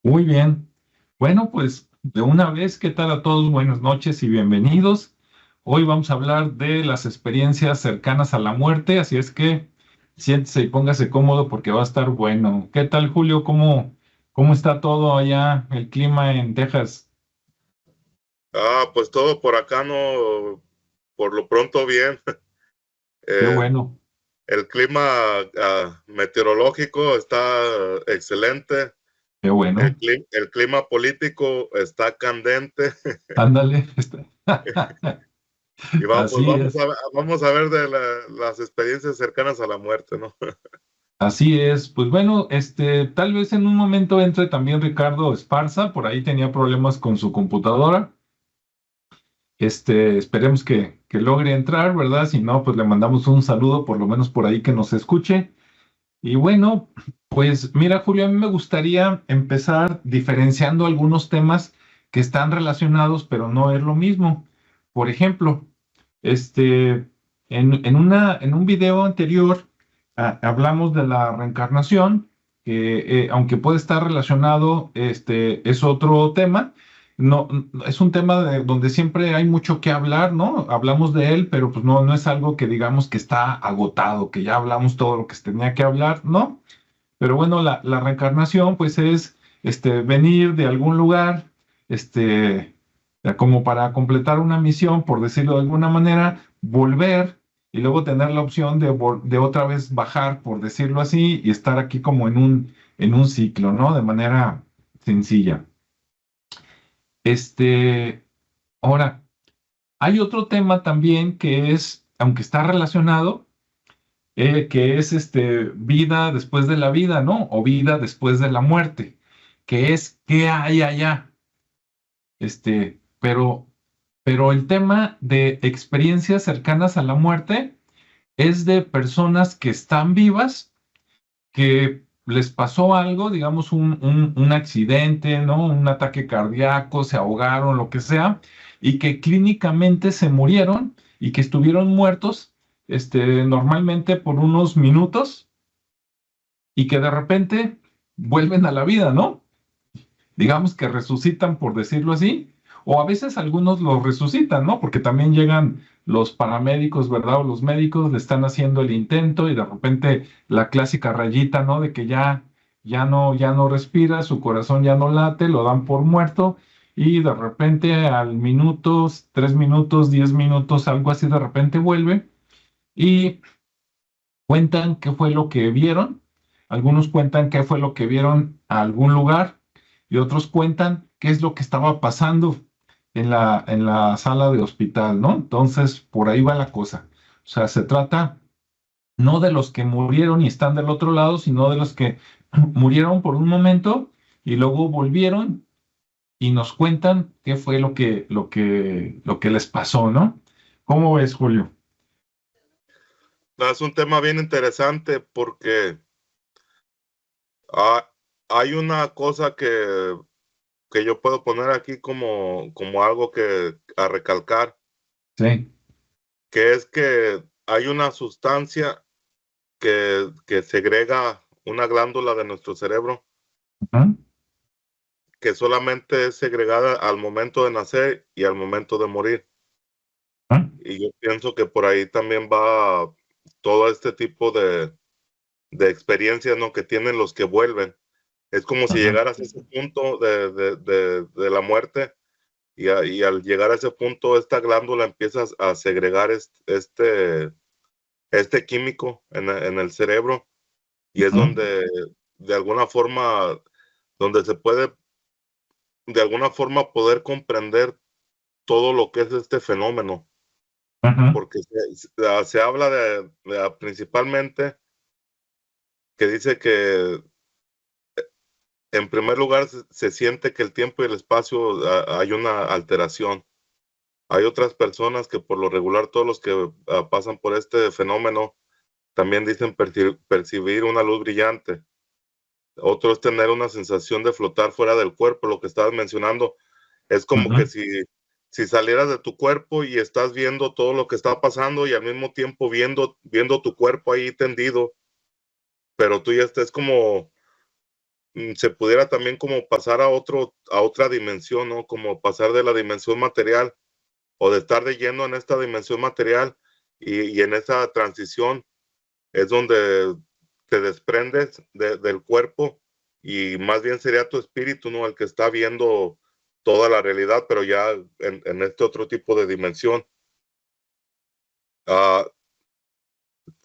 Muy bien. Bueno, pues de una vez, ¿qué tal a todos? Buenas noches y bienvenidos. Hoy vamos a hablar de las experiencias cercanas a la muerte, así es que siéntese y póngase cómodo porque va a estar bueno. ¿Qué tal, Julio? ¿Cómo está todo allá, el clima en Texas? Pues todo por acá no, por lo pronto bien. Qué Eh, bueno, el clima meteorológico está excelente. qué bueno. El clima político está candente. Ándale. Y Así es. vamos a ver de las experiencias cercanas a la muerte, ¿no? Así es, pues bueno, tal vez en un momento entre también Ricardo Esparza, por ahí tenía problemas con su computadora. Esperemos que logre entrar, ¿verdad? Si no, pues le mandamos un saludo, por lo menos por ahí que nos escuche. Y bueno, pues mira, Julio, a mí me gustaría empezar diferenciando algunos temas que están relacionados, pero no es lo mismo. Por ejemplo, este, en un video anterior hablamos de la reencarnación, que aunque puede estar relacionado, es otro tema. No, es un tema donde siempre hay mucho que hablar, ¿no? Hablamos de él, pero pues no es algo que digamos que está agotado, que ya hablamos todo lo que se tenía que hablar, ¿no? Pero bueno, la reencarnación, pues es venir de algún lugar, este, como para completar una misión, por decirlo de alguna manera, volver y luego tener la opción de otra vez bajar, por decirlo así, y estar aquí como en un ciclo, ¿no? De manera sencilla. Este, ahora, hay otro tema también que es, aunque está relacionado, que es vida después de la vida, ¿no? O vida después de la muerte, que es qué hay allá. Pero el tema de experiencias cercanas a la muerte es de personas que están vivas, que les pasó algo, digamos un accidente, ¿no? Un ataque cardíaco, se ahogaron, lo que sea, y que clínicamente se murieron y que estuvieron muertos, normalmente por unos minutos y que de repente vuelven a la vida, ¿no? Digamos que resucitan, por decirlo así, o a veces algunos los resucitan, ¿no? Porque también llegan los paramédicos, ¿verdad? O los médicos le están haciendo el intento y de repente la clásica rayita, ¿no? De que ya no respira, su corazón ya no late, lo dan por muerto y de repente al minuto, 3 minutos, 10 minutos, algo así, de repente vuelve y cuentan qué fue lo que vieron. Algunos cuentan qué fue lo que vieron a algún lugar y otros cuentan qué es lo que estaba pasando en la sala de hospital, ¿no? Entonces, por ahí va la cosa. O sea, se trata no de los que murieron y están del otro lado, sino de los que murieron por un momento y luego volvieron y nos cuentan qué fue lo que les pasó, ¿no? ¿Cómo ves, Julio? Es un tema bien interesante porque ah, hay una cosa que yo puedo poner aquí como algo que a recalcar, Sí. que es que hay una sustancia que segrega una glándula de nuestro cerebro Ujú. que solamente es segregada al momento de nacer y al momento de morir. Ujú. Y yo pienso que por ahí también va todo este tipo de experiencias, ¿no? Que tienen los que vuelven. Es como si Ujú. llegaras a ese punto de la muerte y al llegar a ese punto, esta glándula empieza a segregar este químico en el cerebro y es Ujú. donde de alguna forma, donde se puede de alguna forma poder comprender todo lo que es este fenómeno, Ujú. porque se habla principalmente que dice que en primer lugar se siente que el tiempo y el espacio hay una alteración. Hay otras personas que por lo regular todos los que pasan por este fenómeno también dicen percibir una luz brillante. Otro es tener una sensación de flotar fuera del cuerpo, lo que estabas mencionando. Es como que Ujú. si salieras de tu cuerpo y estás viendo todo lo que está pasando y al mismo tiempo viendo tu cuerpo ahí tendido, pero tú ya estés como se pudiera también como pasar a otra dimensión, ¿no? Como pasar de la dimensión material o de estar de lleno en esta dimensión material y en esa transición es donde te desprendes del cuerpo y más bien sería tu espíritu, ¿no? El que está viendo toda la realidad, pero ya en este otro tipo de dimensión. Ah,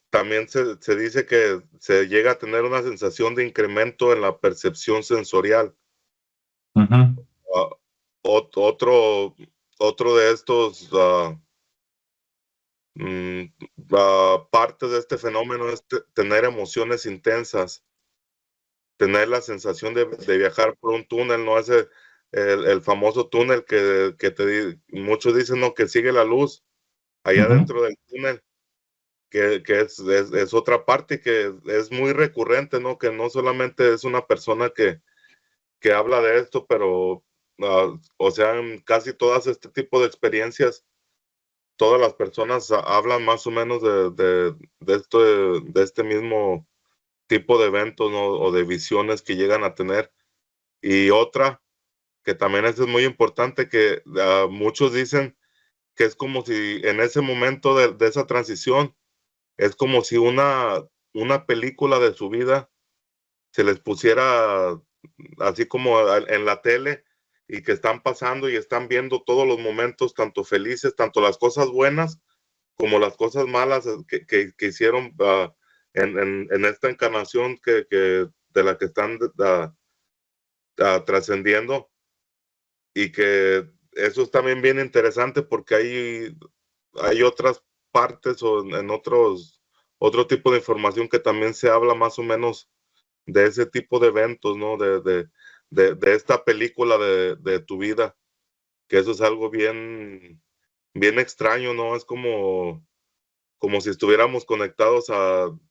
también se dice que se llega a tener una sensación de incremento en la percepción sensorial. Ujú, Ah, otro de estos mm, partes de este fenómeno es tener emociones intensas, tener la sensación de viajar por un túnel, ¿no? El famoso túnel muchos dicen, ¿no? Que sigue la luz allá ujú. dentro del túnel, que es otra parte que es muy recurrente, ¿no? Que no solamente es una persona que habla de esto, pero, o sea, en casi todas este tipo de experiencias, todas las personas hablan más o menos de este mismo tipo de eventos, ¿no? O de visiones que llegan a tener. Y otra, que también eso es muy importante, que muchos dicen que es como si en ese momento de esa transición, es como si una película de su vida se les pusiera así como en la tele y que están pasando y están viendo todos los momentos, tanto felices, tanto las cosas buenas como las cosas malas que hicieron en esta encarnación de la que están trascendiendo, y que eso es también bien interesante porque hay otras partes o en otro tipo de información que también se habla más o menos de ese tipo de eventos, ¿no? De esta película de tu vida, que eso es algo bien extraño, ¿no? Es como si estuviéramos conectados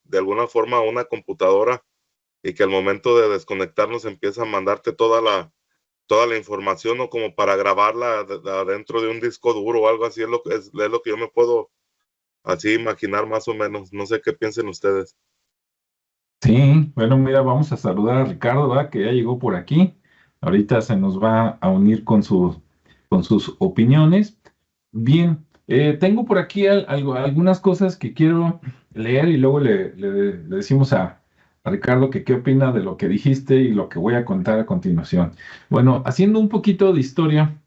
de alguna forma a una computadora y que al momento de desconectarnos empieza a mandarte toda la información, ¿no? Como para grabarla dentro de un disco duro o algo así, es lo que yo me puedo así imaginar más o menos. No sé qué piensen ustedes. Sí, bueno, mira, vamos a saludar a Ricardo, ¿verdad? Que ya llegó por aquí. Ahorita se nos va a unir con sus opiniones. Bien, tengo por aquí algunas cosas que quiero leer y luego le decimos a Ricardo que qué opina de lo que dijiste y lo que voy a contar a continuación. Bueno, haciendo un poquito de historia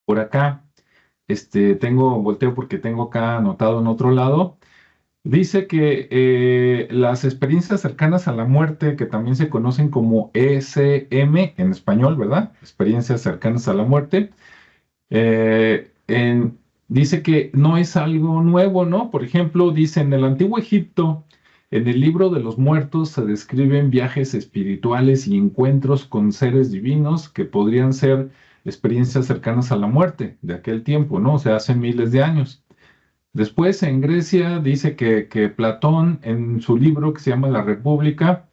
por acá, volteo porque tengo acá anotado en otro lado. Dice que las experiencias cercanas a la muerte, que también se conocen como ECM en español, ¿verdad? Experiencias cercanas a la muerte, eh, en- dice que no es algo nuevo, ¿no? Por ejemplo, dice en el Antiguo Egipto, en el libro de los muertos se describen viajes espirituales y encuentros con seres divinos que podrían ser experiencias cercanas a la muerte de aquel tiempo, ¿no? O sea, hace miles de años. Después, en Grecia, dice que Platón, en su libro que se llama La República,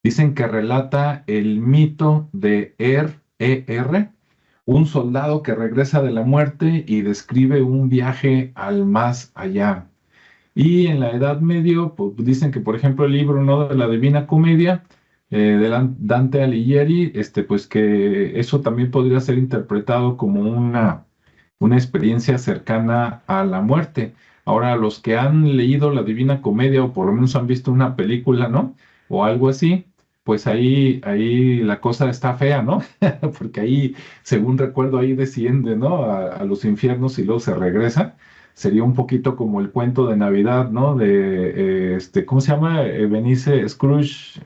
dicen que relata el mito de Er, un soldado que regresa de la muerte y describe un viaje al más allá. Y en la Edad Media, pues, dicen que, por ejemplo, el libro, ¿no?, de la Divina Comedia, de Dante Alighieri, pues que eso también podría ser interpretado como una experiencia cercana a la muerte. Ahora, los que han leído la Divina Comedia o por lo menos han visto una película, ¿no? O algo así, pues ahí la cosa está fea, ¿no? Porque ahí, según recuerdo, ahí desciende, ¿no? A los infiernos y luego se regresa. Sería un poquito como el cuento de Navidad, ¿no? ¿Cómo se llama? Ebenezer Scrooge,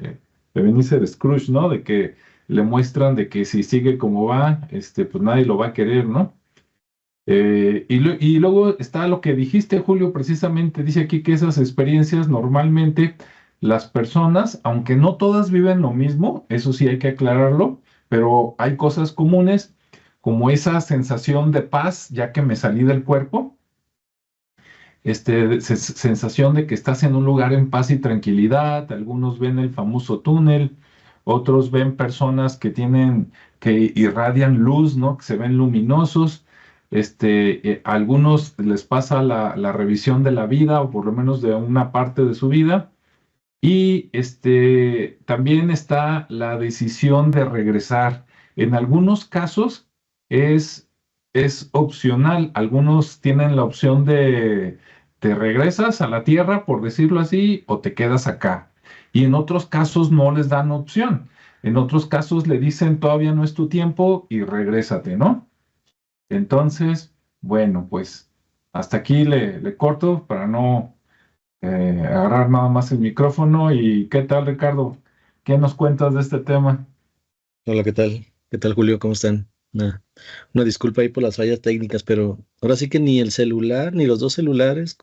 ¿no? De que le muestran de que si sigue como va, pues nadie lo va a querer, ¿no? Y luego está lo que dijiste, Julio, precisamente dice aquí que esas experiencias normalmente las personas, aunque no todas viven lo mismo, eso sí hay que aclararlo, pero hay cosas comunes como esa sensación de paz ya que me salí del cuerpo, sensación de que estás en un lugar en paz y tranquilidad. Algunos ven el famoso túnel, otros ven personas que irradian luz, ¿no? Que se ven luminosos. A algunos les pasa la revisión de la vida o por lo menos de una parte de su vida Y también está la decisión de regresar. En algunos casos es, es opcional. Algunos tienen la opción de te regresas a la tierra, por decirlo así, o te quedas acá. Y en otros casos no les dan opción. En otros casos le dicen todavía no es tu tiempo y regrésate, ¿no? Entonces, bueno, pues hasta aquí le corto para no agarrar nada más el micrófono. ¿Y qué tal, Ricardo? ¿Qué nos cuentas de este tema? Hola, ¿qué tal? ¿Qué tal, Julio? ¿Cómo están? Una disculpa ahí por las fallas técnicas, pero ahora sí que ni el celular ni los dos celulares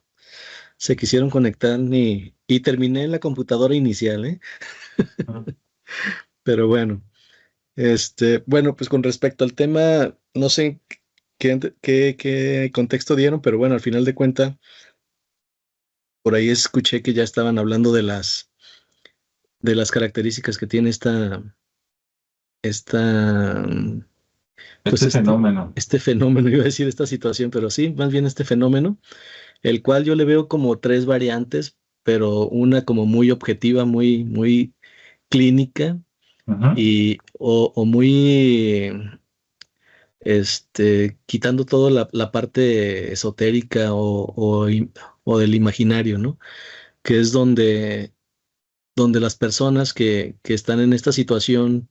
se quisieron conectar y terminé en la computadora inicial, ¿eh? Ah, Pero bueno, bueno, pues con respecto al tema, no sé qué contexto dieron, pero bueno, al final de cuentas, por ahí escuché que ya estaban hablando de las características que tiene esta, pues este fenómeno. este fenómeno, iba a decir esta situación, pero sí, más bien este fenómeno, el cual yo le veo como tres variantes, pero una como muy objetiva, muy clínica Ujú. o muy, quitando toda la parte esotérica o del imaginario, ¿no? Que es donde las personas que están en esta situación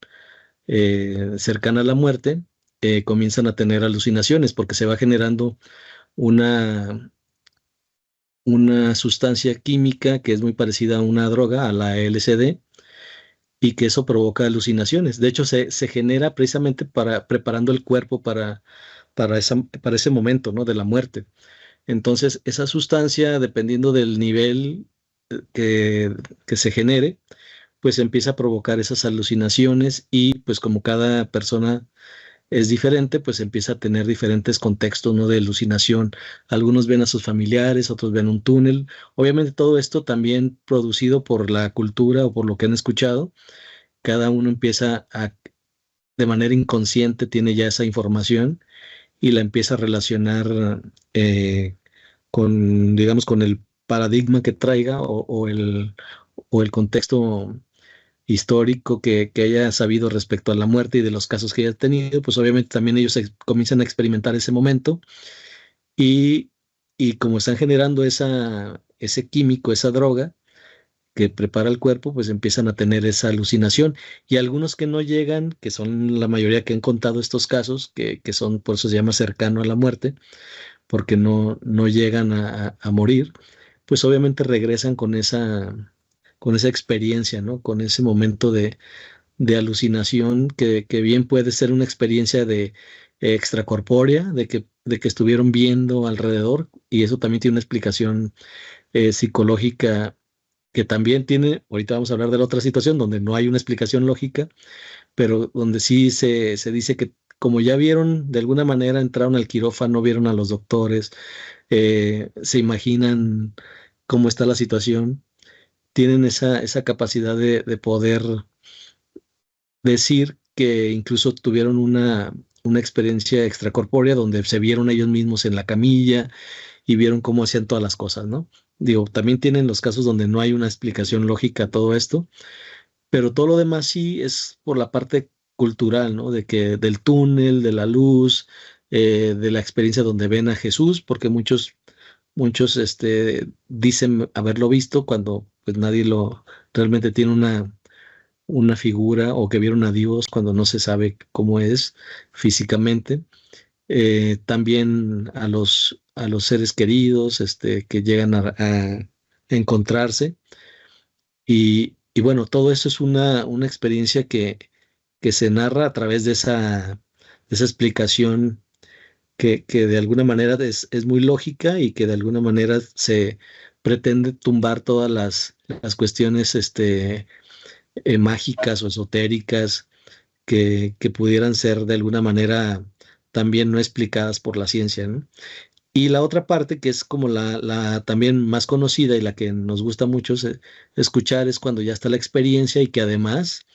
cercana a la muerte comienzan a tener alucinaciones porque se va generando una, una sustancia química que es muy parecida a una droga, a la LSD, y que eso provoca alucinaciones. De hecho, se genera precisamente preparando el cuerpo para ese momento, ¿no? De la muerte. Entonces, esa sustancia, dependiendo del nivel que se genere, pues empieza a provocar esas alucinaciones y pues como cada persona es diferente, pues empieza a tener diferentes contextos, ¿no? De alucinación. Algunos ven a sus familiares, otros ven un túnel. Obviamente todo esto también producido por la cultura o por lo que han escuchado. Cada uno de manera inconsciente, tiene ya esa información y la empieza a relacionar digamos, con el paradigma que traiga o el contexto histórico que haya sabido respecto a la muerte y de los casos que haya tenido, pues obviamente también ellos comienzan a experimentar ese momento y, y como están generando ese químico, esa droga que prepara el cuerpo, pues empiezan a tener esa alucinación. Y algunos que no llegan, que son la mayoría que han contado estos casos, que son, por eso se llama cercano a la muerte, porque no llegan a morir, pues obviamente regresan con esa experiencia, ¿no? Con ese momento de alucinación que bien puede ser una experiencia de extracorpórea, de que estuvieron viendo alrededor, y eso también tiene una explicación psicológica que también tiene, ahorita vamos a hablar de la otra situación donde no hay una explicación lógica, pero donde sí se dice que como ya vieron, de alguna manera entraron al quirófano, vieron a los doctores, se imaginan cómo está la situación, tienen esa capacidad de poder decir que incluso tuvieron una experiencia extracorpórea donde se vieron ellos mismos en la camilla y vieron cómo hacían todas las cosas, ¿no? Digo, también tienen los casos donde no hay una explicación lógica a todo esto, pero todo lo demás sí es por la parte cultural, ¿no? Del túnel, de la luz, de la experiencia donde ven a Jesús, porque muchos dicen haberlo visto cuando pues nadie lo realmente tiene una figura o que vieron a Dios cuando no se sabe cómo es físicamente. También a los seres queridos que llegan a encontrarse. Y bueno, todo eso es una experiencia que se narra a través de esa explicación que de alguna manera es muy lógica y que de alguna manera se pretende tumbar todas las cuestiones mágicas o esotéricas que pudieran ser de alguna manera también no explicadas por la ciencia, ¿no? Y la otra parte, que es como la también más conocida y la que nos gusta mucho escuchar, es cuando ya está la experiencia y que además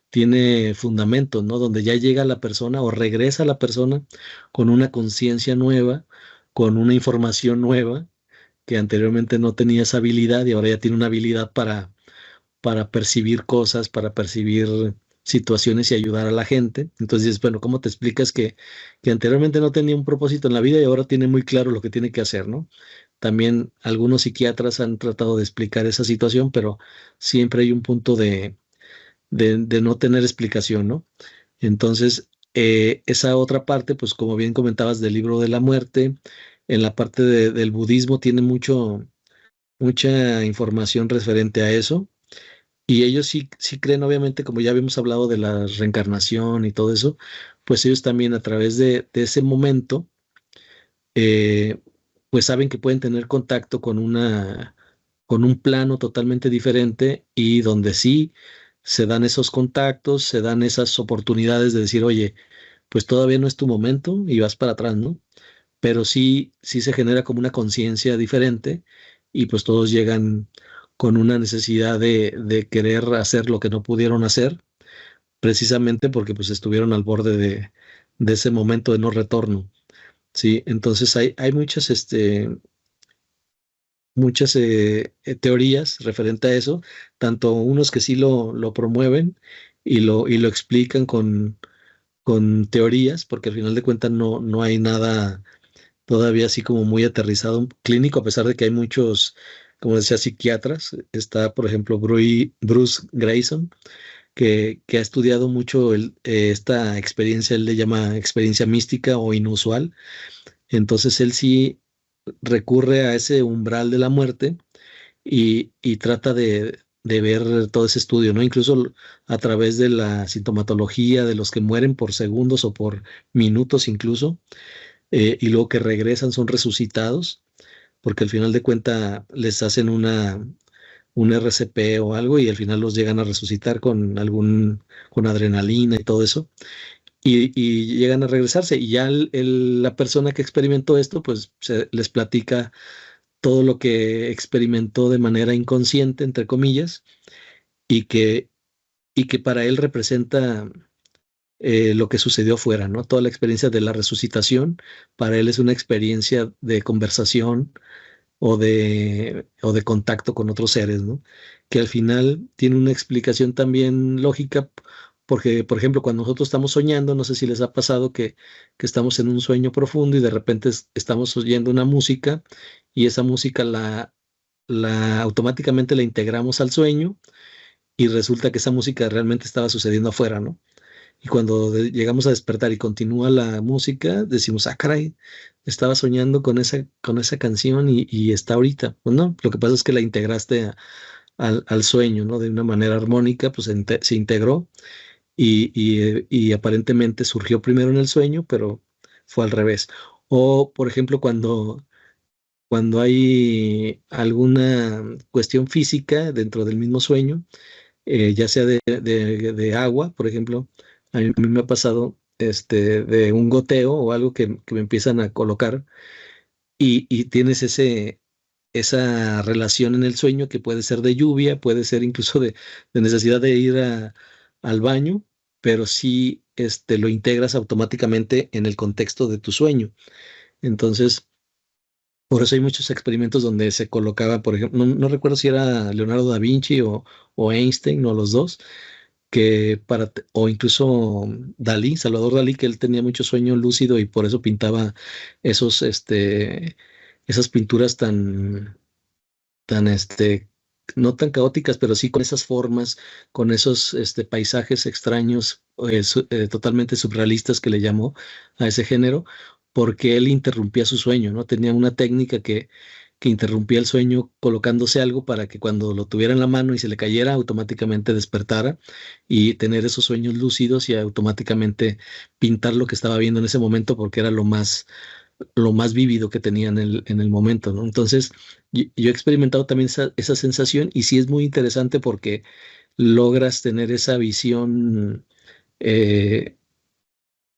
tiene fundamentos, ¿no? Donde ya llega la persona o regresa la persona con una conciencia nueva, con una información nueva, que anteriormente no tenía esa habilidad y ahora ya tiene una habilidad para percibir cosas, para percibir situaciones y ayudar a la gente. Entonces, bueno, ¿cómo te explicas que anteriormente no tenía un propósito en la vida y ahora tiene muy claro lo que tiene que hacer, ¿no? También algunos psiquiatras han tratado de explicar esa situación, pero siempre hay un punto de no tener explicación, ¿no? Entonces, esa otra parte, pues como bien comentabas del libro de la muerte, en la parte del budismo tiene mucha información referente a eso. Y ellos sí creen, obviamente, como ya habíamos hablado de la reencarnación y todo eso, pues ellos también a través de ese momento, eh, pues saben que pueden tener contacto con un plano totalmente diferente y donde sí se dan esos contactos, se dan esas oportunidades de decir, oye, pues todavía no es tu momento y vas para atrás, ¿no? Pero sí se genera como una conciencia diferente y pues todos llegan con una necesidad de querer hacer lo que no pudieron hacer, precisamente porque pues estuvieron al borde de ese momento de no retorno, ¿sí? Entonces hay muchas teorías referente a eso, tanto unos que sí lo promueven y lo explican con teorías, porque al final de cuentas no hay nada todavía así como muy aterrizado clínico, a pesar de que hay muchos, como decía, psiquiatras. Está, por ejemplo, Bruce Grayson, que ha estudiado mucho esta experiencia, él le llama experiencia mística o inusual. Entonces él sí recurre a ese umbral de la muerte y trata de ver todo ese estudio, ¿no? Incluso a través de la sintomatología de los que mueren por segundos o por minutos incluso, y luego que regresan son resucitados, porque al final de cuentas les hacen un RCP o algo y al final los llegan a resucitar con adrenalina y todo eso, y llegan a regresarse. Y ya la persona que experimentó esto, pues les platica todo lo que experimentó de manera inconsciente, entre comillas, y que para él representa lo que sucedió afuera, ¿no? Toda la experiencia de la resucitación, para él es una experiencia de conversación o de contacto con otros seres, ¿no? Que al final tiene una explicación también lógica, porque, por ejemplo, cuando nosotros estamos soñando, no sé si les ha pasado que estamos en un sueño profundo y de repente estamos oyendo una música y esa música la automáticamente la integramos al sueño y resulta que esa música realmente estaba sucediendo afuera, ¿no? Y cuando llegamos a despertar y continúa la música, decimos, ah, caray, estaba soñando con esa canción y está ahorita. Pues no, lo que pasa es que la integraste al sueño, ¿no? De una manera armónica, pues se integró y aparentemente surgió primero en el sueño, pero fue al revés. O, por ejemplo, cuando hay alguna cuestión física dentro del mismo sueño, ya sea de agua, por ejemplo, a mí me ha pasado de un goteo o algo que me empiezan a colocar y tienes esa relación en el sueño que puede ser de lluvia, puede ser incluso de necesidad de ir al baño, pero sí lo integras automáticamente en el contexto de tu sueño. Entonces, por eso hay muchos experimentos donde se colocaba, por ejemplo, no recuerdo si era Leonardo da Vinci o Einstein o los dos, o incluso Dalí, Salvador Dalí, que él tenía mucho sueño lúcido y por eso pintaba esos, esas pinturas tan, no tan caóticas, pero sí con esas formas, con esos paisajes extraños, totalmente surrealistas que le llamó a ese género, porque él interrumpía su sueño, ¿no? Tenía una técnica que interrumpía el sueño colocándose algo para que cuando lo tuviera en la mano y se le cayera, automáticamente despertara y tener esos sueños lúcidos y automáticamente pintar lo que estaba viendo en ese momento porque era lo más vívido que tenía en el momento, ¿no? Entonces, yo he experimentado también esa sensación y sí es muy interesante porque logras tener esa visión eh,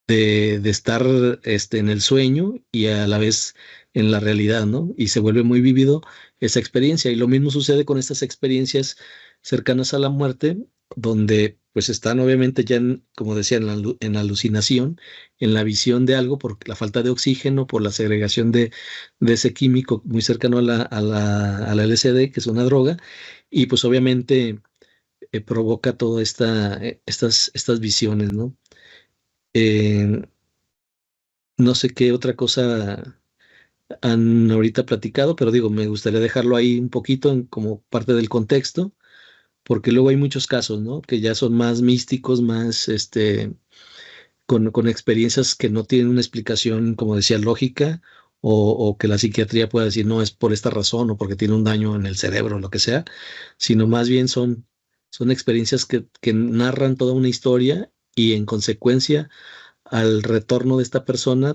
de estar en el sueño y a la vez en la realidad, ¿no? Y se vuelve muy vívido esa experiencia. Y lo mismo sucede con estas experiencias cercanas a la muerte, donde pues están obviamente ya, como decía, en la alucinación, en la visión de algo por la falta de oxígeno, por la segregación de ese químico muy cercano a la LSD, que es una droga, y pues obviamente provoca todas estas visiones, ¿no? No sé qué otra cosa han ahorita platicado, pero digo, me gustaría dejarlo ahí un poquito como parte del contexto, porque luego hay muchos casos, ¿no? Que ya son más místicos, más, con experiencias que no tienen una explicación, como decía, lógica, o que la psiquiatría pueda decir, no, es por esta razón, o porque tiene un daño en el cerebro, o lo que sea, sino más bien son experiencias que narran toda una historia y en consecuencia al retorno de esta persona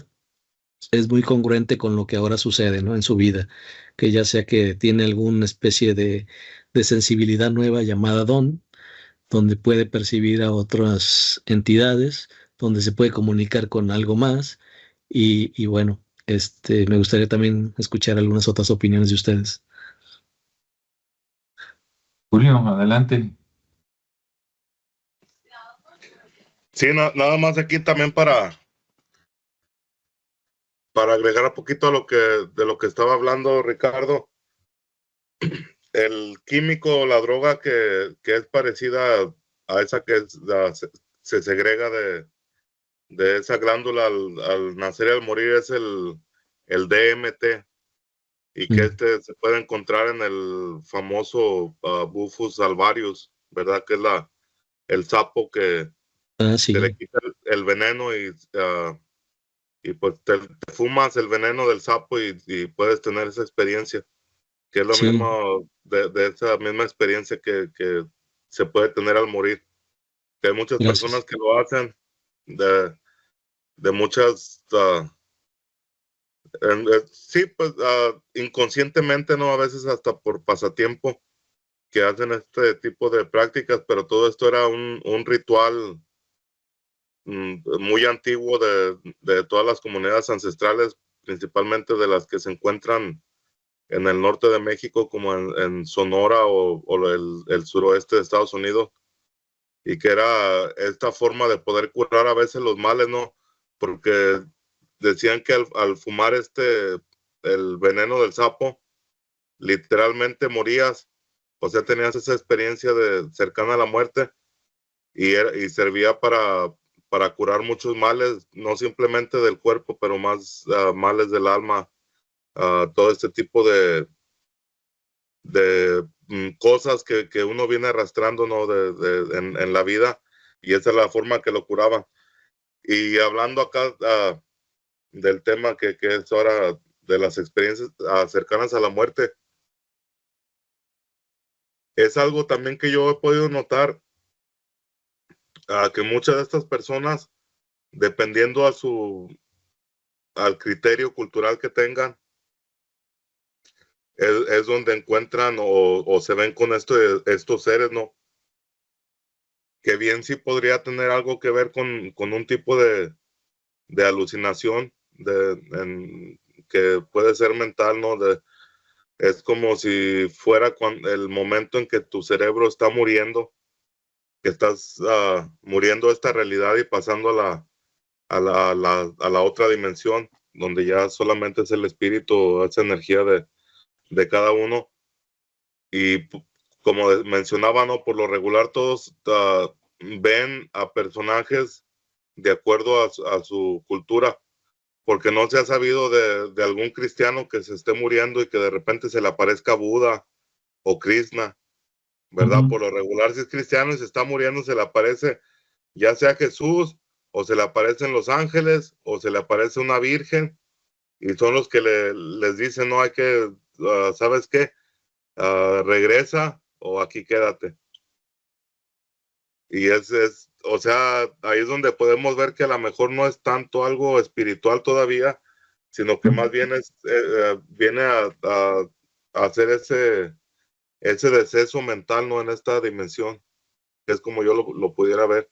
es muy congruente con lo que ahora sucede, ¿no? En su vida, que ya sea que tiene alguna especie de sensibilidad nueva llamada don, donde puede percibir a otras entidades, donde se puede comunicar con algo más y bueno, me gustaría también escuchar algunas otras opiniones de ustedes. Julio, adelante. Sí, nada más aquí también para agregar un poquito a de lo que estaba hablando Ricardo. El químico, la droga que es parecida a esa se segrega de esa glándula al nacer y al morir es el DMT, y que se puede encontrar en el famoso Bufus alvarius, ¿verdad? Que es el sapo que te le Sí, quita el veneno y pues te fumas el veneno del sapo y puedes tener esa experiencia, que es lo sí, mismo de esa misma experiencia que se puede tener al morir. Que hay muchas personas gracias. que lo hacen de muchas, sí, pues inconscientemente, ¿no? A veces hasta por pasatiempo que hacen este tipo de prácticas, pero todo esto era un ritual muy antiguo de todas las comunidades ancestrales, principalmente de las que se encuentran en el norte de México, como en Sonora o el suroeste de Estados Unidos, y que era esta forma de poder curar a veces los males, ¿no? Porque decían que al fumar el veneno del sapo, literalmente morías, o sea, tenías esa experiencia de cercana a la muerte y servía para curar muchos males, no simplemente del cuerpo, pero más males del alma, todo este tipo de cosas que uno viene arrastrando, ¿no? En la vida, y esa es la forma que lo curaba. Y hablando acá del tema que es ahora de las experiencias cercanas a la muerte, es algo también que yo he podido notar, que muchas de estas personas, dependiendo al criterio cultural que tengan, es donde encuentran o se ven con estos seres, ¿no? Que bien sí podría tener algo que ver con un tipo de alucinación que puede ser mental, ¿no? Es como si fuera el momento en que tu cerebro está muriendo, que estás muriendo esta realidad y pasando a la otra dimensión, donde ya solamente es el espíritu, esa energía de cada uno. Y como mencionaba, ¿no? Por lo regular todos ven a personajes de acuerdo a su cultura, porque no se ha sabido de algún cristiano que se esté muriendo y que de repente se le aparezca Buda o Krishna, ¿verdad? Ujú. Por lo regular, si es cristiano y se está muriendo, se le aparece ya sea Jesús, o se le aparecen los ángeles, o se le aparece una virgen, y son los que les dicen, no hay que, ¿sabes qué? Regresa o aquí quédate. Y o sea, ahí es donde podemos ver que a lo mejor no es tanto algo espiritual todavía, sino que más bien viene a hacer ese deceso mental, ¿no? En esta dimensión, que es como yo lo pudiera ver.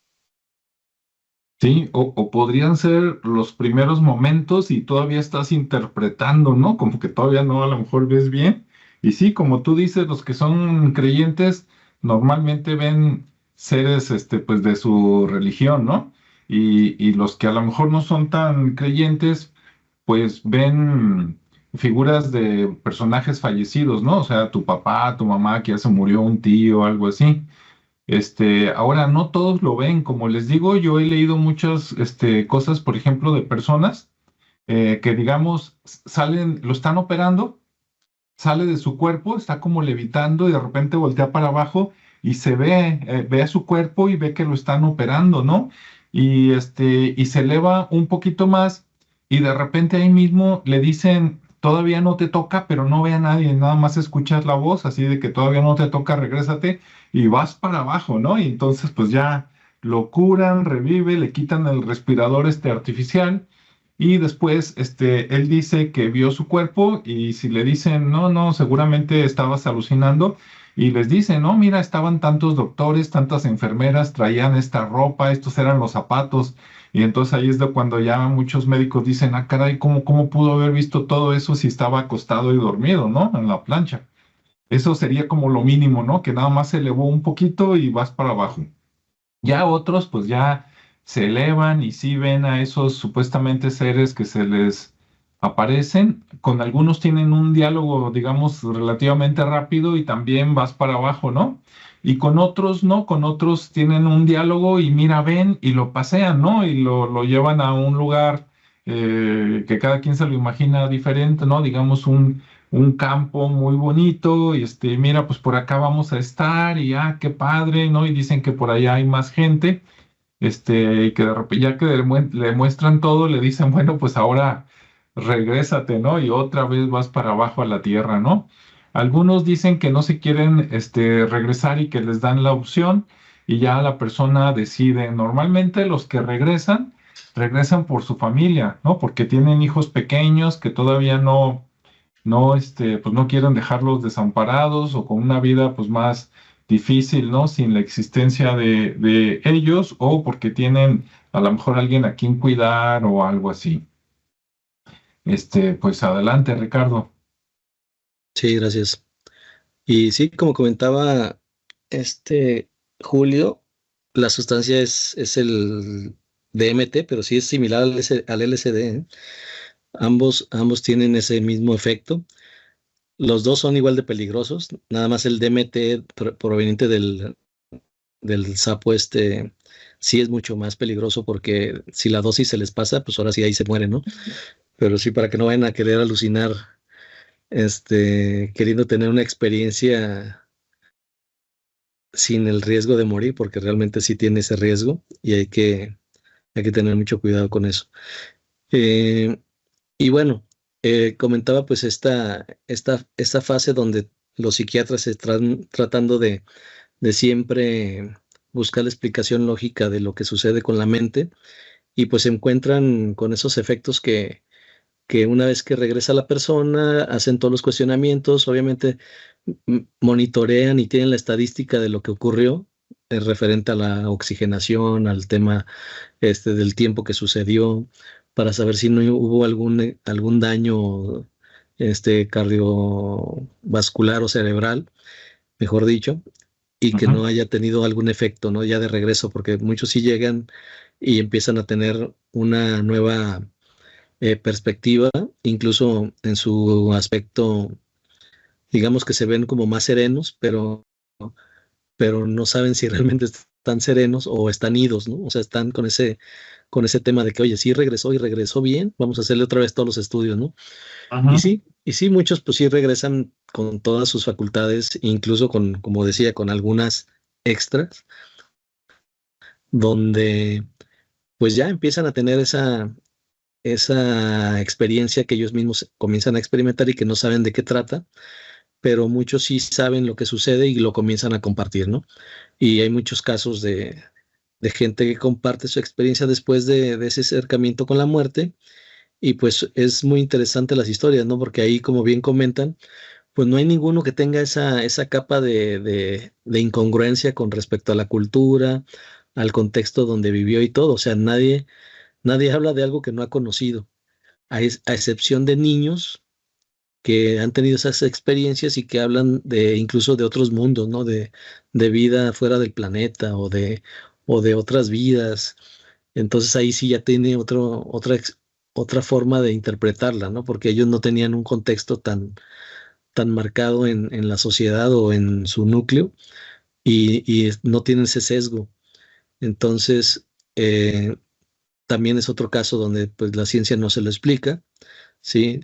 Sí, o podrían ser los primeros momentos y todavía estás interpretando, ¿no? Como que todavía no, a lo mejor ves bien. Y sí, como tú dices, los que son creyentes normalmente ven seres, pues de su religión, ¿no? Y los que a lo mejor no son tan creyentes, pues ven figuras de personajes fallecidos, ¿no? O sea, tu papá, tu mamá, que ya se murió, un tío, algo así. Ahora no todos lo ven, como les digo, yo he leído muchas cosas, por ejemplo, de personas que digamos salen, lo están operando, sale de su cuerpo, está como levitando y de repente voltea para abajo y se ve a su cuerpo y ve que lo están operando, ¿no? Y se eleva un poquito más y de repente ahí mismo le dicen, todavía no te toca, pero no ve a nadie, nada más escuchas la voz, así de que todavía no te toca, regrésate y vas para abajo, ¿no? Y entonces pues ya lo curan, revive, le quitan el respirador artificial y después, él dice que vio su cuerpo y si le dicen, no, no, seguramente estabas alucinando, y les dicen, no, mira, estaban tantos doctores, tantas enfermeras, traían esta ropa, estos eran los zapatos, y entonces ahí es de cuando ya muchos médicos dicen, ah, caray, ¿cómo pudo haber visto todo eso si estaba acostado y dormido, ¿no? En la plancha. Eso sería como lo mínimo, ¿no? Que nada más se elevó un poquito y vas para abajo. Ya otros, pues ya se elevan y sí ven a esos supuestamente seres que se les aparecen. Con algunos tienen un diálogo, digamos, relativamente rápido y también vas para abajo, ¿no? Y con otros no, con otros tienen un diálogo y mira, ven y lo pasean, ¿no? Y lo llevan a un lugar que cada quien se lo imagina diferente, ¿no? Digamos un campo muy bonito y mira, pues por acá vamos a estar y qué padre, ¿no? Y dicen que por allá hay más gente, y que de repente, ya que le muestran todo, le dicen, bueno, pues ahora regrésate, ¿no? Y otra vez vas para abajo a la tierra, ¿no? Algunos dicen que no se quieren, regresar y que les dan la opción y ya la persona decide. Normalmente los que regresan por su familia, ¿no? Porque tienen hijos pequeños que todavía pues no quieren dejarlos desamparados o con una vida pues más difícil, ¿no? Sin la existencia de ellos o porque tienen a lo mejor alguien a quien cuidar o algo así. Pues adelante, Ricardo. Sí, gracias. Y sí, como comentaba este Julio, la sustancia es el DMT, pero sí es similar al LSD, ¿eh? Ambos tienen ese mismo efecto. Los dos son igual de peligrosos, nada más el DMT proveniente del sapo sí es mucho más peligroso porque si la dosis se les pasa, pues ahora sí ahí se mueren, ¿no? Pero sí, para que no vayan a querer alucinar, queriendo tener una experiencia sin el riesgo de morir, porque realmente sí tiene ese riesgo y hay que tener mucho cuidado con eso. Eh, y bueno, comentaba pues esta fase donde los psiquiatras están tratando de siempre buscar la explicación lógica de lo que sucede con la mente y pues se encuentran con esos efectos que una vez que regresa la persona, hacen todos los cuestionamientos, obviamente monitorean y tienen la estadística de lo que ocurrió referente a la oxigenación, al tema del tiempo que sucedió, para saber si no hubo algún daño cardiovascular o cerebral, mejor dicho, y que Ujú. no haya tenido algún efecto, ¿no? Ya de regreso, porque muchos sí llegan y empiezan a tener una nueva perspectiva, incluso en su aspecto, digamos que se ven como más serenos, pero no saben si realmente están serenos o están idos, ¿no? O sea, están con ese tema de que, oye, sí regresó y regresó bien, vamos a hacerle otra vez todos los estudios, ¿no? Ujú. Y sí, muchos pues sí regresan con todas sus facultades, incluso con, como decía, con algunas extras, donde pues ya empiezan a tener esa experiencia que ellos mismos comienzan a experimentar y que no saben de qué trata, pero muchos sí saben lo que sucede y lo comienzan a compartir, ¿no? Y hay muchos casos de gente que comparte su experiencia después de ese acercamiento con la muerte y pues es muy interesante las historias, ¿no? Porque ahí, como bien comentan, pues no hay ninguno que tenga esa capa de incongruencia con respecto a la cultura, al contexto donde vivió y todo. O sea, nadie habla de algo que no ha conocido, a excepción de niños que han tenido esas experiencias y que hablan incluso de otros mundos, ¿no? De vida fuera del planeta o de otras vidas. Entonces ahí sí ya tiene otra forma de interpretarla, ¿no? Porque ellos no tenían un contexto tan marcado en la sociedad o en su núcleo y no tienen ese sesgo. Entonces, también es otro caso donde pues la ciencia no se lo explica, ¿sí?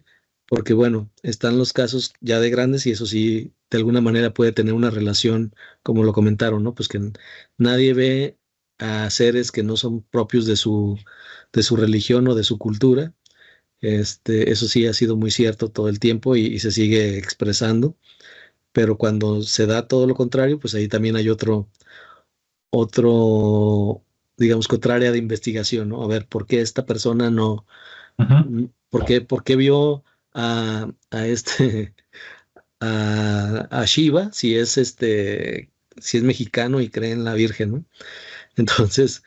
Porque bueno, están los casos ya de grandes y eso sí, de alguna manera puede tener una relación, como lo comentaron, ¿no? Pues que nadie ve a seres que no son propios de su religión o de su cultura. Eso sí ha sido muy cierto todo el tiempo y se sigue expresando, pero cuando se da todo lo contrario, pues ahí también hay otro, digamos que otra área de investigación, ¿no? A ver, ¿por qué esta persona no, Ujú. por qué vio a a Shiva si es mexicano y cree en la Virgen, ¿no? Entonces,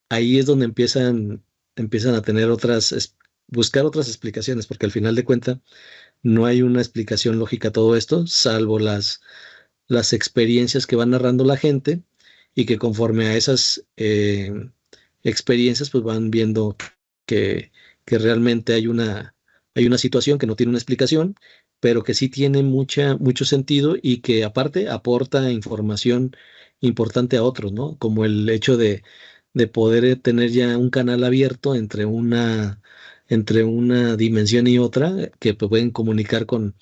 ahí es donde empiezan a tener buscar otras explicaciones, porque al final de cuentas no hay una explicación lógica a todo esto, salvo las experiencias que va narrando la gente y que conforme a esas experiencias, pues van viendo que, que realmente hay una situación que no tiene una explicación, pero que sí tiene mucho sentido y que aparte aporta información importante a otros, ¿no? Como el hecho de poder tener ya un canal abierto entre una dimensión y otra, que pues, pueden comunicar con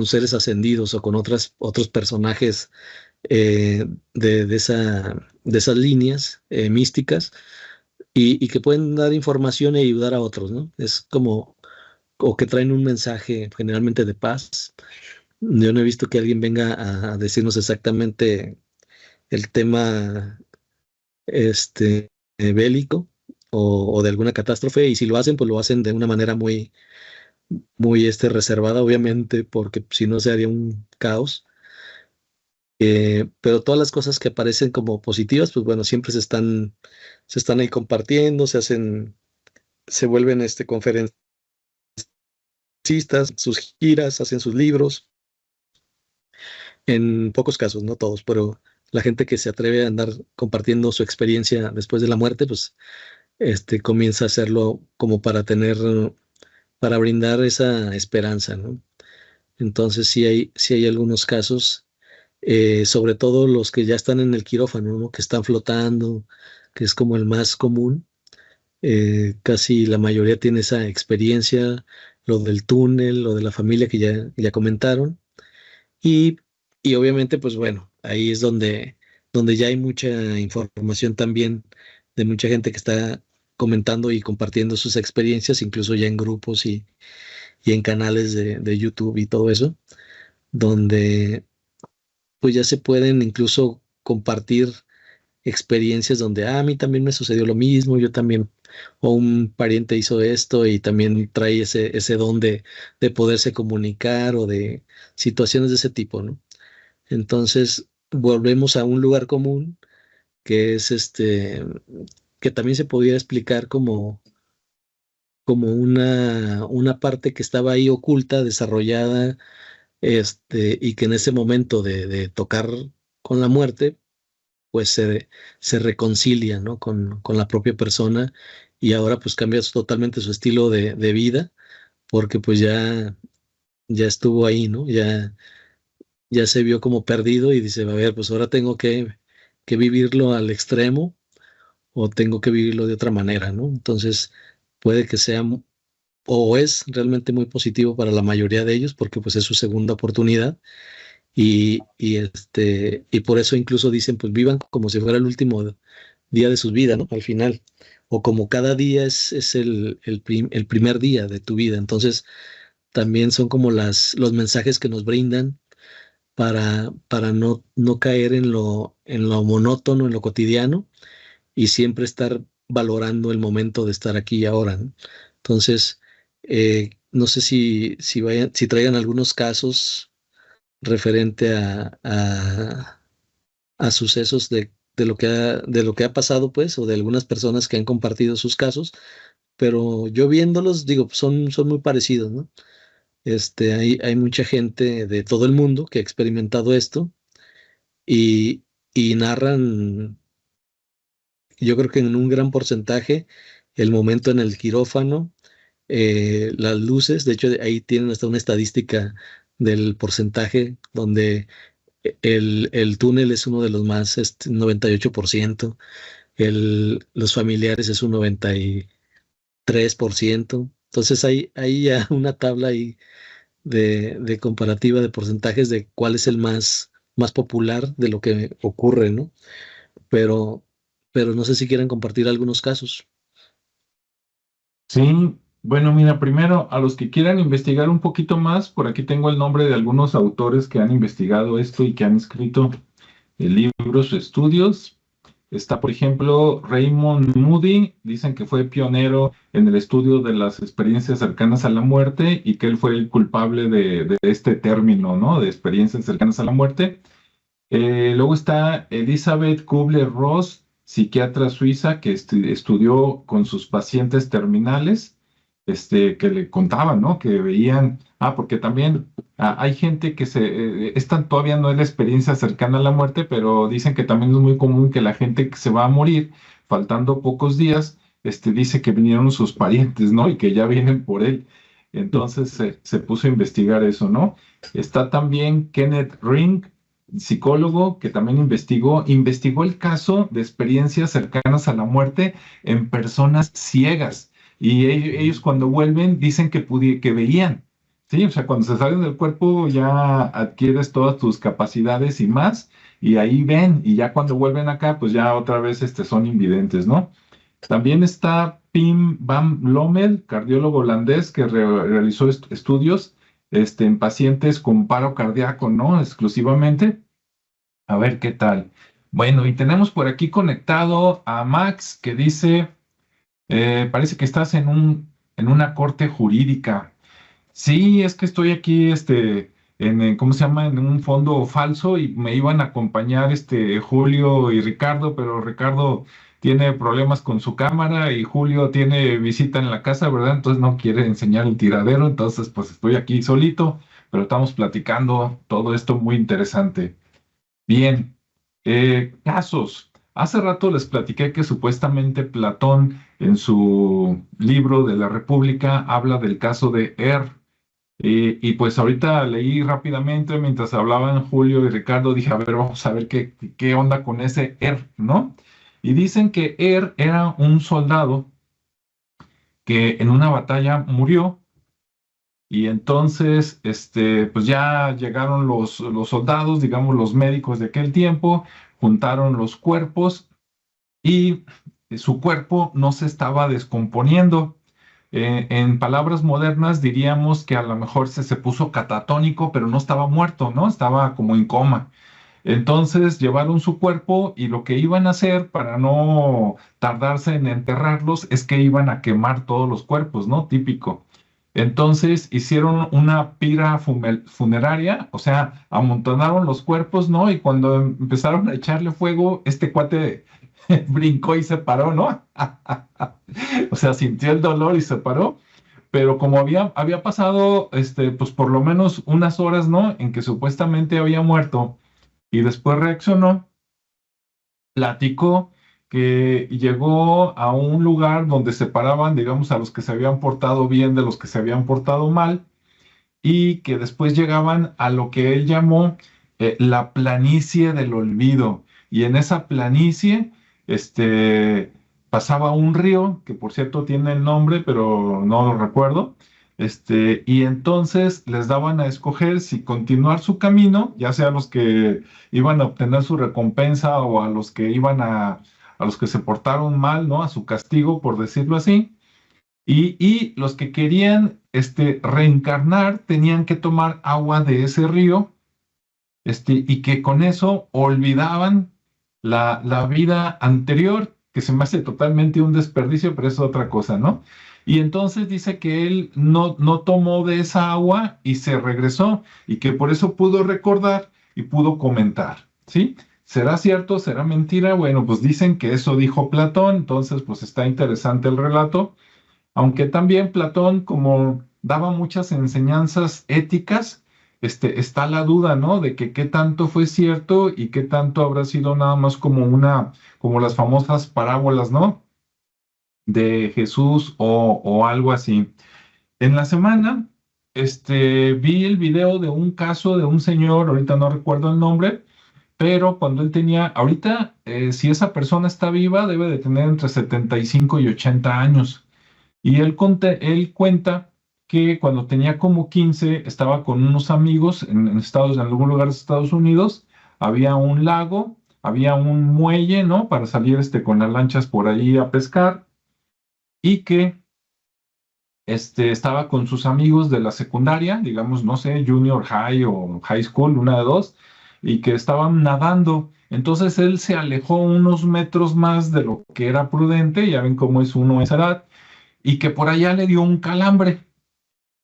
seres ascendidos o con otros personajes de esas líneas místicas y que pueden dar información y ayudar a otros, ¿no? Es como, o que traen un mensaje generalmente de paz. Yo no he visto que alguien venga a decirnos exactamente el tema bélico o de alguna catástrofe, y si lo hacen, pues lo hacen de una manera muy reservada, obviamente, porque si no se haría un caos. Pero todas las cosas que aparecen como positivas, pues bueno, siempre se están ahí compartiendo, se vuelven conferencistas, sus giras, hacen sus libros, en pocos casos, no todos, pero la gente que se atreve a andar compartiendo su experiencia después de la muerte, pues comienza a hacerlo como para brindar esa esperanza, ¿no? Entonces sí hay algunos casos, sobre todo los que ya están en el quirófano, ¿no? Que están flotando, que es como el más común. Casi la mayoría tiene esa experiencia, lo del túnel, lo de la familia que ya comentaron. Y, y obviamente, pues bueno, ahí es donde ya hay mucha información también de mucha gente que está comentando y compartiendo sus experiencias, incluso ya en grupos y en canales de YouTube y todo eso, donde pues ya se pueden incluso compartir experiencias donde a mí también me sucedió lo mismo, yo también, o un pariente hizo esto y también trae ese don de poderse comunicar o de situaciones de ese tipo, ¿no? Entonces, volvemos a un lugar común que es que también se podría explicar como una parte que estaba ahí oculta, desarrollada, y que en ese momento de tocar con la muerte, pues se reconcilia, ¿no? Con la propia persona y ahora pues cambia totalmente su estilo de vida porque pues ya estuvo ahí, ¿no? Ya se vio como perdido y dice, a ver, pues ahora tengo que vivirlo al extremo o tengo que vivirlo de otra manera, ¿no? Entonces puede que sea o es realmente muy positivo para la mayoría de ellos porque pues es su segunda oportunidad y por eso incluso dicen, pues vivan como si fuera el último día de sus vidas, ¿no? Al final, o como cada día es el primer día de tu vida. Entonces, también son como los mensajes que nos brindan para no caer en lo monótono, en lo cotidiano, y siempre estar valorando el momento de estar aquí y ahora, ¿no? Entonces, no sé si traigan algunos casos referente a sucesos de lo que ha pasado, pues, o de algunas personas que han compartido sus casos, pero yo viéndolos, digo, son muy parecidos, ¿no? Hay mucha gente de todo el mundo que ha experimentado esto y narran, yo creo que en un gran porcentaje, el momento en el quirófano, las luces, de hecho, ahí tienen hasta una estadística del porcentaje donde el túnel es uno de los más, 98%, los familiares es un 93%. Entonces hay ya una tabla ahí de comparativa de porcentajes de cuál es el más popular de lo que ocurre, ¿no? Pero, pero no sé si quieren compartir algunos casos. Sí, bueno, mira, primero, a los que quieran investigar un poquito más, por aquí tengo el nombre de algunos autores que han investigado esto y que han escrito libros o estudios. Está, por ejemplo, Raymond Moody, dicen que fue pionero en el estudio de las experiencias cercanas a la muerte y que él fue el culpable de este término, ¿no? De experiencias cercanas a la muerte. Luego está Elizabeth Kubler-Ross, psiquiatra suiza que estudió con sus pacientes terminales, que le contaban, ¿no? Que veían, porque también hay gente que todavía no es la experiencia cercana a la muerte, pero dicen que también es muy común que la gente que se va a morir, faltando pocos días, dice que vinieron sus parientes, ¿no? Y que ya vienen por él. Entonces se puso a investigar eso, ¿no? Está también Kenneth Ring, psicólogo que también investigó el caso de experiencias cercanas a la muerte en personas ciegas. Y ellos cuando vuelven dicen que veían, ¿sí? O sea, cuando se salen del cuerpo ya adquieres todas tus capacidades y más, y ahí ven, y ya cuando vuelven acá, pues ya otra vez son invidentes, ¿no? También está Pim Van Lommel, cardiólogo holandés que realizó estudios en pacientes con paro cardíaco, ¿no? Exclusivamente. A ver qué tal. Bueno, y tenemos por aquí conectado a Max que dice, parece que estás en una corte jurídica. Sí, es que estoy aquí, ¿cómo se llama? En un fondo falso y me iban a acompañar, Julio y Ricardo, pero Ricardo tiene problemas con su cámara y Julio tiene visita en la casa, ¿verdad? Entonces no quiere enseñar el tiradero, entonces pues estoy aquí solito, pero estamos platicando todo esto muy interesante. Bien, casos. Hace rato les platiqué que supuestamente Platón en su libro de la República habla del caso de y pues ahorita leí rápidamente mientras hablaban Julio y Ricardo, dije, a ver, vamos a ver qué onda con ese ¿no? Y dicen que era un soldado que en una batalla murió y entonces, pues ya llegaron los soldados, digamos los médicos de aquel tiempo, juntaron los cuerpos y su cuerpo no se estaba descomponiendo. En palabras modernas diríamos que a lo mejor se puso catatónico, pero no estaba muerto, ¿no? Estaba como en coma. Entonces llevaron su cuerpo y lo que iban a hacer para no tardarse en enterrarlos es que iban a quemar todos los cuerpos, ¿no? Típico. Entonces hicieron una pira funeraria, o sea, amontonaron los cuerpos, ¿no? Y cuando empezaron a echarle fuego, este cuate brincó y se paró, ¿no? O sea, sintió el dolor y se paró, pero como había pasado, pues por lo menos unas horas, ¿no? En que supuestamente había muerto y después reaccionó, platicó que llegó a un lugar donde separaban, digamos, a los que se habían portado bien de los que se habían portado mal y que después llegaban a lo que él llamó la planicie del olvido. Y en esa planicie, pasaba un río, que por cierto tiene el nombre, pero no lo recuerdo. Y entonces les daban a escoger si continuar su camino, ya sea a los que iban a obtener su recompensa o a los que a los que se portaron mal, ¿no? A su castigo, por decirlo así. Y los que querían reencarnar tenían que tomar agua de ese río, y que con eso olvidaban la vida anterior, que se me hace totalmente un desperdicio, pero es otra cosa, ¿no? Y entonces dice que él no tomó de esa agua y se regresó, y que por eso pudo recordar y pudo comentar, ¿sí? ¿Será cierto? ¿Será mentira? Bueno, pues dicen que eso dijo Platón, entonces pues está interesante el relato. Aunque también Platón, como daba muchas enseñanzas éticas, está la duda, ¿no? De que qué tanto fue cierto y qué tanto habrá sido nada más como las famosas parábolas, ¿no? De Jesús o algo así. En la semana, vi el video de un caso de un señor, ahorita no recuerdo el nombre, pero cuando él tenía, ahorita, si esa persona está viva, debe de tener entre 75 y 80 años. Y él cuenta que cuando tenía como 15 estaba con unos amigos en algún lugar de Estados Unidos, había un lago, había un muelle, ¿no? Para salir con las lanchas por ahí a pescar, y que estaba con sus amigos de la secundaria, digamos, no sé, junior high o high school, una de dos, y que estaban nadando. Entonces él se alejó unos metros más de lo que era prudente, ya ven cómo es uno a esa edad, y que por allá le dio un calambre.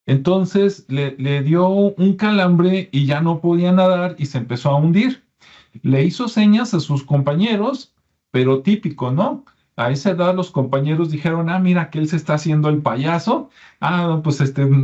Entonces le dio un calambre y ya no podía nadar y se empezó a hundir. Le hizo señas a sus compañeros, pero típico, ¿no? A esa edad los compañeros dijeron, ah, mira que él se está haciendo el payaso, ah, pues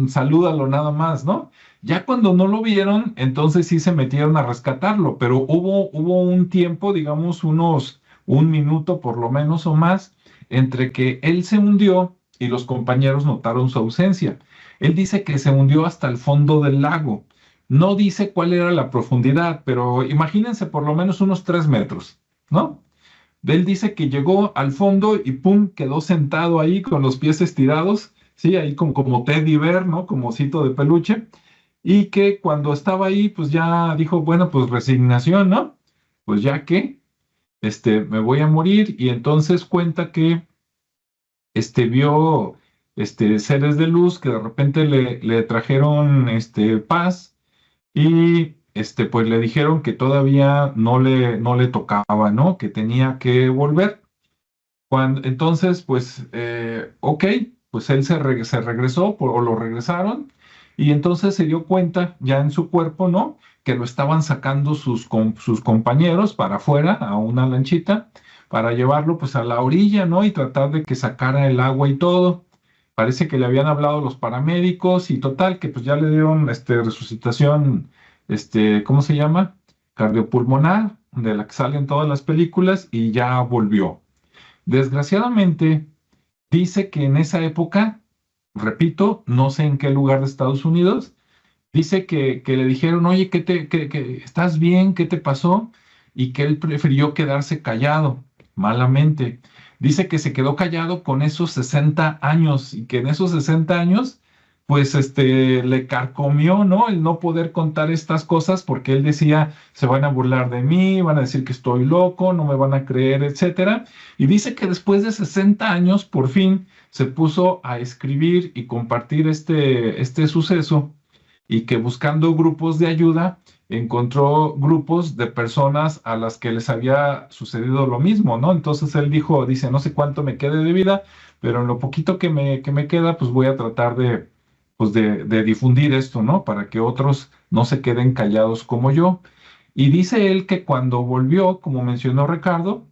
salúdalo nada más, ¿no? Ya cuando no lo vieron, entonces sí se metieron a rescatarlo, pero hubo un tiempo, digamos, un minuto por lo menos o más, entre que él se hundió y los compañeros notaron su ausencia. Él dice que se hundió hasta el fondo del lago. No dice cuál era la profundidad, pero imagínense por lo menos unos 3 metros, ¿no? Él dice que llegó al fondo y pum, quedó sentado ahí con los pies estirados, sí, ahí como Teddy Bear, ¿no? Como osito de peluche, y que cuando estaba ahí, pues ya dijo, bueno, pues resignación, ¿no? Pues ya que, me voy a morir, y entonces cuenta que, vio, seres de luz que de repente le trajeron, paz, y pues le dijeron que todavía no le tocaba, ¿no? Que tenía que volver. Entonces, pues, ok, pues él se regresó o lo regresaron, y entonces se dio cuenta ya en su cuerpo, ¿no? Que lo estaban sacando sus compañeros para afuera a una lanchita para llevarlo pues a la orilla, ¿no? Y tratar de que sacara el agua y todo. Parece que le habían hablado los paramédicos y total, que pues ya le dieron resucitación, ¿cómo se llama? Cardiopulmonar, de la que salen todas las películas, y ya volvió. Desgraciadamente, dice que en esa época, repito, no sé en qué lugar de Estados Unidos, dice que le dijeron, oye, ¿estás bien? ¿Qué te pasó? Y que él prefirió quedarse callado, malamente. Dice que se quedó callado con esos 60 años y que en esos 60 años, pues le carcomió, ¿no? El no poder contar estas cosas porque él decía, se van a burlar de mí, van a decir que estoy loco, no me van a creer, etcétera. Y dice que después de 60 años, por fin, se puso a escribir y compartir este suceso, y que buscando grupos de ayuda encontró grupos de personas a las que les había sucedido lo mismo, ¿no? Entonces él dice, no sé cuánto me quede de vida, pero en lo poquito que me queda, pues voy a tratar de difundir esto, ¿no? Para que otros no se queden callados como yo. Y dice él que cuando volvió, como mencionó Ricardo,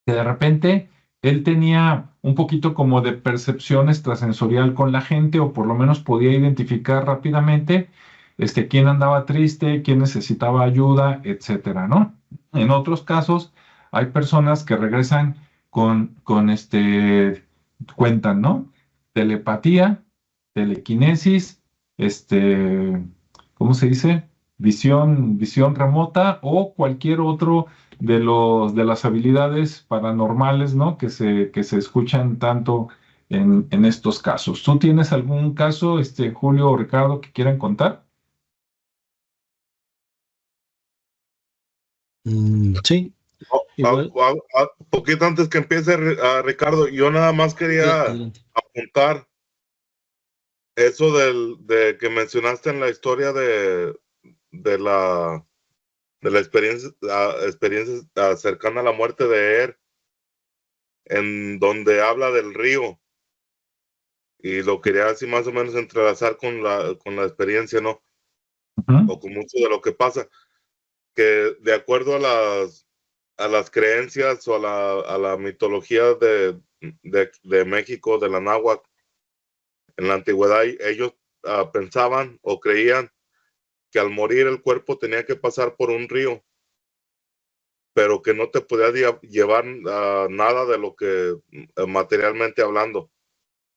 que de repente él tenía un poquito como de percepción extrasensorial con la gente, o por lo menos podía identificar rápidamente quién andaba triste, quién necesitaba ayuda, etcétera, ¿no? En otros casos, hay personas que regresan cuentan, ¿no? Telepatía, telequinesis, ¿cómo se dice? Visión remota o cualquier otro de las habilidades paranormales, ¿no? Que se escuchan tanto en estos casos. ¿Tú tienes algún caso, Julio o Ricardo, que quieran contar? Sí, igual. Poquito antes que empiece, Ricardo, yo nada más Sí, quería adelante. apuntar eso de que mencionaste en la historia de la experiencia cercana a la muerte de Er, en donde habla del río, y lo quería así más o menos entrelazar con la experiencia, ¿no? Ujú. O con mucho de lo que pasa, que de acuerdo a las creencias o a la mitología de México, de la náhuatl, en la antigüedad, ellos pensaban o creían que al morir el cuerpo tenía que pasar por un río, pero que no te podía llevar nada de lo que materialmente hablando,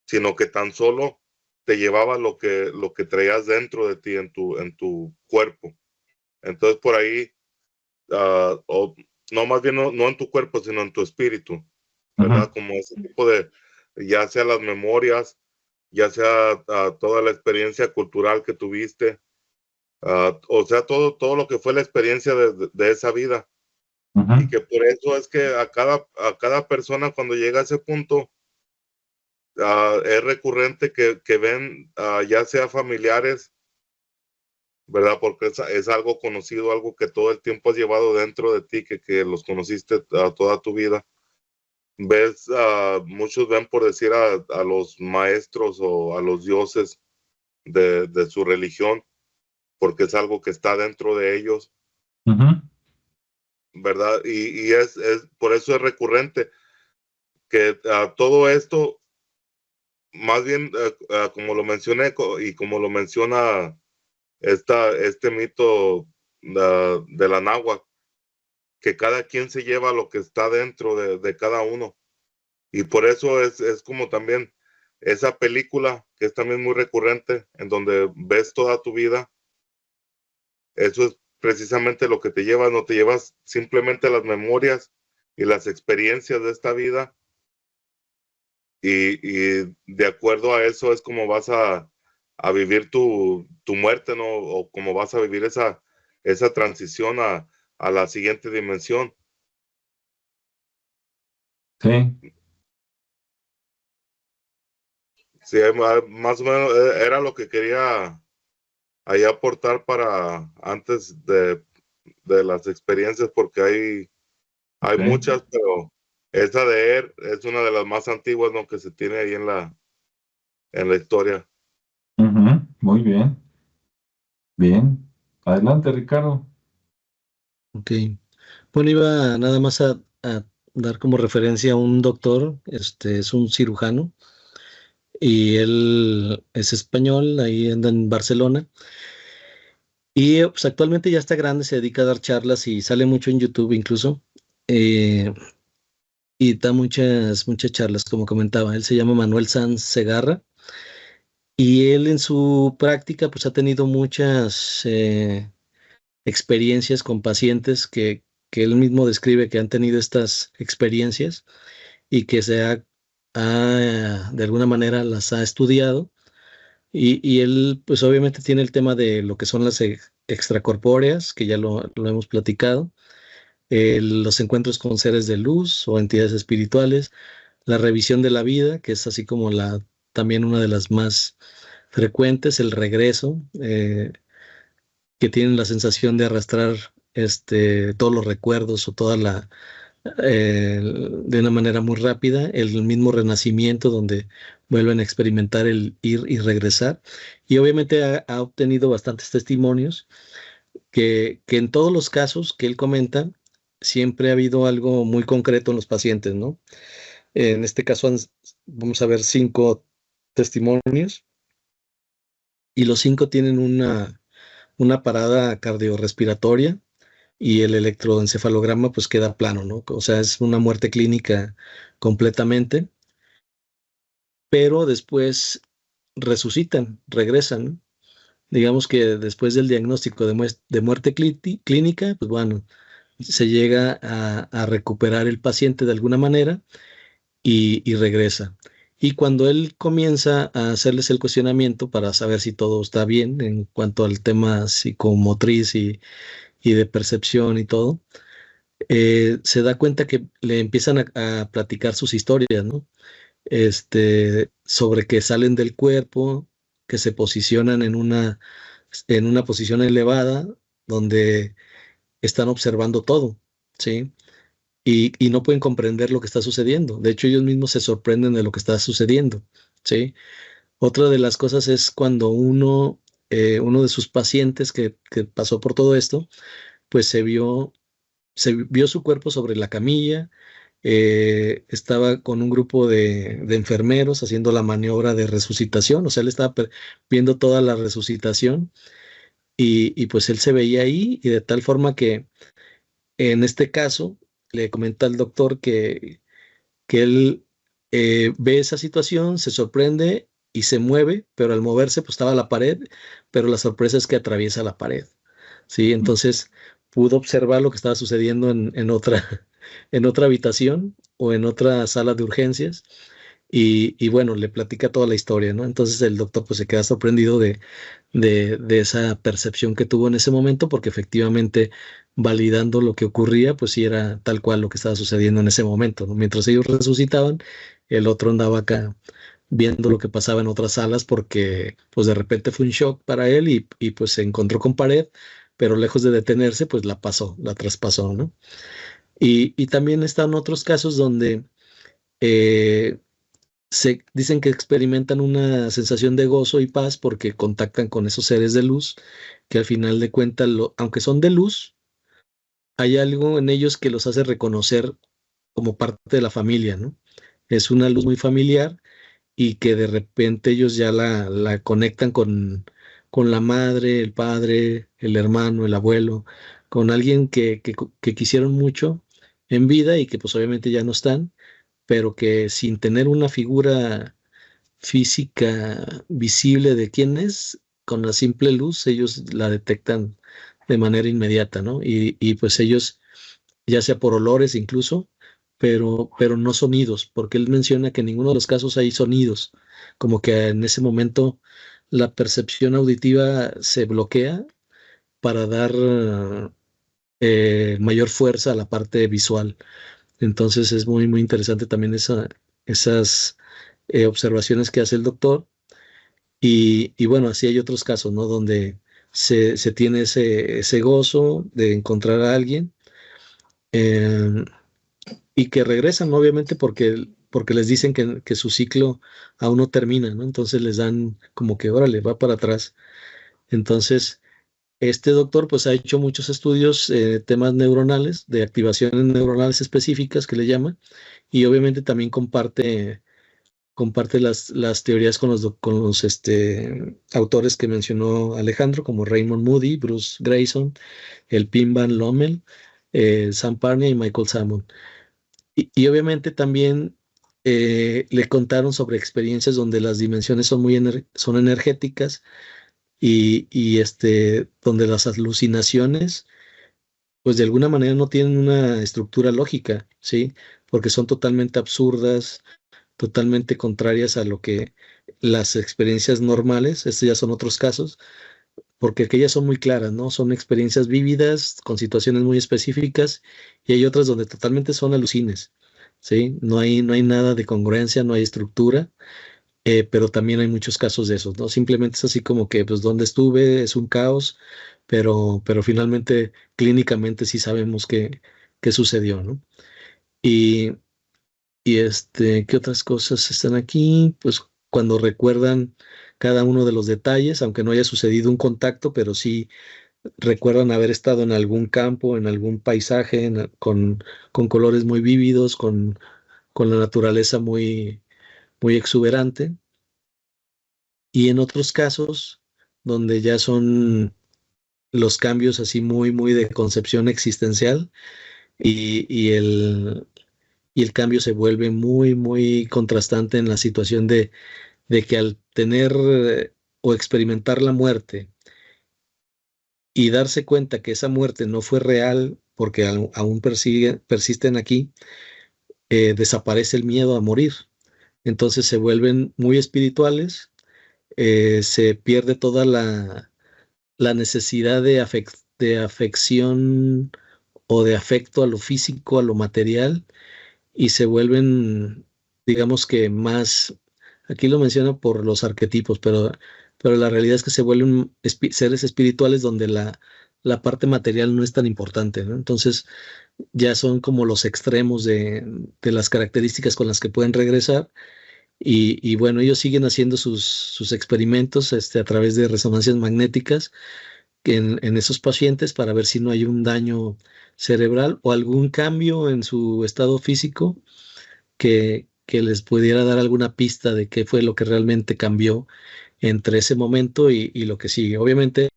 sino que tan solo te llevaba lo que traías dentro de ti, en tu cuerpo. Entonces por ahí, o no, más bien no en tu cuerpo, sino en tu espíritu, ¿verdad? Ujú. Como ese tipo de, ya sea las memorias, ya sea toda la experiencia cultural que tuviste, o sea, todo lo que fue la experiencia de esa vida. Ujú. Y que por eso es que a cada persona cuando llega a ese punto, es recurrente que ven, ya sea familiares, ¿verdad? Porque es algo conocido, algo que todo el tiempo has llevado dentro de ti, que los conociste toda tu vida. Ves, muchos ven por decir a los maestros o a los dioses de su religión, porque es algo que está dentro de ellos, Ujú. ¿verdad? Y por eso es recurrente que todo esto, más bien, como lo mencioné y como lo menciona este mito de la náhuatl, que cada quien se lleva lo que está dentro de cada uno. Y por eso es como también esa película que es también muy recurrente, en donde ves toda tu vida. Eso es precisamente lo que te llevas, no te llevas simplemente las memorias y las experiencias de esta vida. Y de acuerdo a eso es como vas a vivir tu muerte, ¿no? O como vas a vivir esa transición a la siguiente dimensión. Sí, Sí, más o menos era lo que quería ahí aportar para antes de las experiencias, porque hay ok. muchas, pero esa de Air es una de las más antiguas, ¿no? Que se tiene ahí en la historia. Ujú. Muy bien, bien. Adelante, Ricardo. Ok. Bueno, iba nada más a dar como referencia a un doctor, es un cirujano, y él es español, ahí anda en Barcelona, y pues actualmente ya está grande, se dedica a dar charlas y sale mucho en YouTube incluso, eh, y da muchas charlas, como comentaba. Él se llama Manuel Sanz Segarra, y él en su práctica pues ha tenido muchas experiencias con pacientes que él mismo describe que han tenido estas experiencias y que de alguna manera las ha estudiado. Y él, pues obviamente tiene el tema de lo que son las extracorpóreas, que ya lo hemos platicado, los encuentros con seres de luz o entidades espirituales, la revisión de la vida, que es así como también una de las más frecuentes, el regreso, que tienen la sensación de arrastrar todos los recuerdos o de una manera muy rápida, el mismo renacimiento donde vuelven a experimentar el ir y regresar. Y obviamente ha obtenido bastantes testimonios que en todos los casos que él comenta, siempre ha habido algo muy concreto en los pacientes, ¿no? En este caso vamos a ver 5 testimonios y los 5 tienen una parada cardiorrespiratoria y el electroencefalograma pues queda plano, ¿no? O sea, es una muerte clínica completamente, pero después resucitan, regresan, ¿no? Digamos que después del diagnóstico de muerte clínica, pues bueno, se llega a recuperar el paciente de alguna manera y regresa. Y cuando él comienza a hacerles el cuestionamiento para saber si todo está bien en cuanto al tema psicomotriz y de percepción y todo, se da cuenta que le empiezan a platicar sus historias, ¿no? Sobre que salen del cuerpo, que se posicionan en una posición elevada, donde están observando todo, ¿sí? Y no pueden comprender lo que está sucediendo. De hecho, ellos mismos se sorprenden de lo que está sucediendo, ¿sí? Otra de las cosas es cuando uno de sus pacientes que pasó por todo esto, pues se vio su cuerpo sobre la camilla, estaba con un grupo de enfermeros haciendo la maniobra de resucitación, o sea, él estaba viendo toda la resucitación y pues él se veía ahí y de tal forma que en este caso le comenta al doctor que él ve esa situación, se sorprende y se mueve, pero al moverse pues estaba la pared, pero la sorpresa es que atraviesa la pared, ¿sí? Entonces pudo observar lo que estaba sucediendo en otra, en otra habitación o en otra sala de urgencias y bueno, le platica toda la historia, ¿no? Entonces el doctor pues se queda sorprendido de esa percepción que tuvo en ese momento, porque efectivamente validando lo que ocurría, pues sí era tal cual lo que estaba sucediendo en ese momento, ¿no? Mientras ellos resucitaban, el otro andaba acá viendo lo que pasaba en otras salas porque pues de repente fue un shock para él y pues se encontró con pared, pero lejos de detenerse, pues la pasó, la traspasó, ¿no? Y también están otros casos donde eh, se dicen que experimentan una sensación de gozo y paz porque contactan con esos seres de luz que al final de cuentas, aunque son de luz, hay algo en ellos que los hace reconocer como parte de la familia, ¿no? Es una luz muy familiar y que de repente ellos ya la conectan con la madre, el padre, el hermano, el abuelo, con alguien que quisieron mucho en vida y que pues obviamente ya no están, pero que sin tener una figura física visible de quién es, con la simple luz ellos la detectan de manera inmediata, ¿no? Y pues ellos, ya sea por olores incluso, pero no sonidos, porque él menciona que en ninguno de los casos hay sonidos, como que en ese momento la percepción auditiva se bloquea para dar mayor fuerza a la parte visual. Entonces es muy, muy interesante también esas observaciones que hace el doctor. Y bueno, así hay otros casos, ¿no? Donde se tiene ese gozo de encontrar a alguien eh, y que regresan, ¿no? Obviamente, porque les dicen que su ciclo aún no termina, ¿no? Entonces les dan como que, órale, va para atrás. Entonces, este doctor pues ha hecho muchos estudios, temas neuronales, de activaciones neuronales específicas que le llaman, y obviamente también comparte las teorías con los autores que mencionó Alejandro, como Raymond Moody, Bruce Grayson, el Pim Van Lommel, Sam Parnia y Michael Salmon. Y obviamente también le contaron sobre experiencias donde las dimensiones son son energéticas y donde las alucinaciones, pues de alguna manera no tienen una estructura lógica, ¿sí? Porque son totalmente absurdas, totalmente contrarias a lo que las experiencias normales, estos ya son otros casos, porque aquellas son muy claras, ¿no? Son experiencias vívidas con situaciones muy específicas y hay otras donde totalmente son alucines, ¿sí? No hay nada de congruencia, no hay estructura, pero también hay muchos casos de esos, ¿no? Simplemente es así como que, pues, donde estuve es un caos, pero finalmente clínicamente sí sabemos qué sucedió, ¿no? Y ¿qué otras cosas están aquí? Pues cuando recuerdan cada uno de los detalles, aunque no haya sucedido un contacto, pero sí recuerdan haber estado en algún campo, en algún paisaje, con colores muy vívidos, con la naturaleza muy, muy exuberante. Y en otros casos, donde ya son los cambios así muy, muy de concepción existencial y y el cambio se vuelve muy, muy contrastante en la situación de que al tener o experimentar la muerte y darse cuenta que esa muerte no fue real porque aún persisten aquí, desaparece el miedo a morir. Entonces se vuelven muy espirituales, se pierde toda la necesidad de afección o de afecto a lo físico, a lo material, y se vuelven, digamos que más, aquí lo menciono por los arquetipos, pero la realidad es que se vuelven seres espirituales donde la parte material no es tan importante, ¿no? Entonces ya son como los extremos de las características con las que pueden regresar. Y bueno, ellos siguen haciendo sus experimentos a través de resonancias magnéticas en esos pacientes para ver si no hay un daño cerebral o algún cambio en su estado físico que les pudiera dar alguna pista de qué fue lo que realmente cambió entre ese momento y lo que sigue. Obviamente,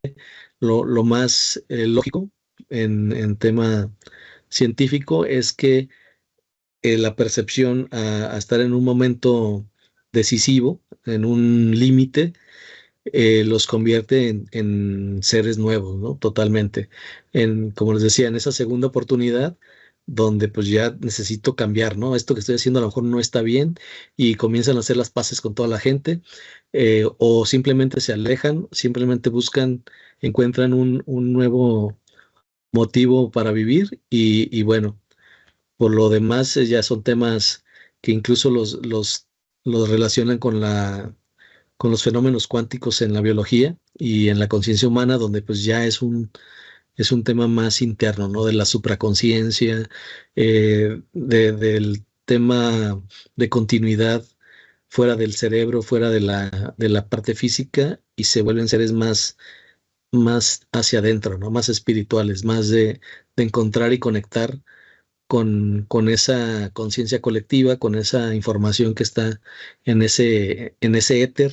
lo más lógico en tema científico es que la percepción a estar en un momento decisivo, en un límite, los convierte en seres nuevos, ¿no? Totalmente. Como les decía, en esa segunda oportunidad, donde pues ya necesito cambiar, ¿no? Esto que estoy haciendo a lo mejor no está bien y comienzan a hacer las paces con toda la gente, o simplemente se alejan, simplemente encuentran un nuevo motivo para vivir y bueno, por lo demás ya son temas que incluso los relacionan con los fenómenos cuánticos en la biología y en la conciencia humana, donde pues ya es un tema más interno, ¿no? De la supraconciencia, del tema de continuidad fuera del cerebro, fuera de la parte física, y se vuelven seres más hacia adentro, ¿no? Más espirituales, más de encontrar y conectar con esa conciencia colectiva, con esa información que está en ese éter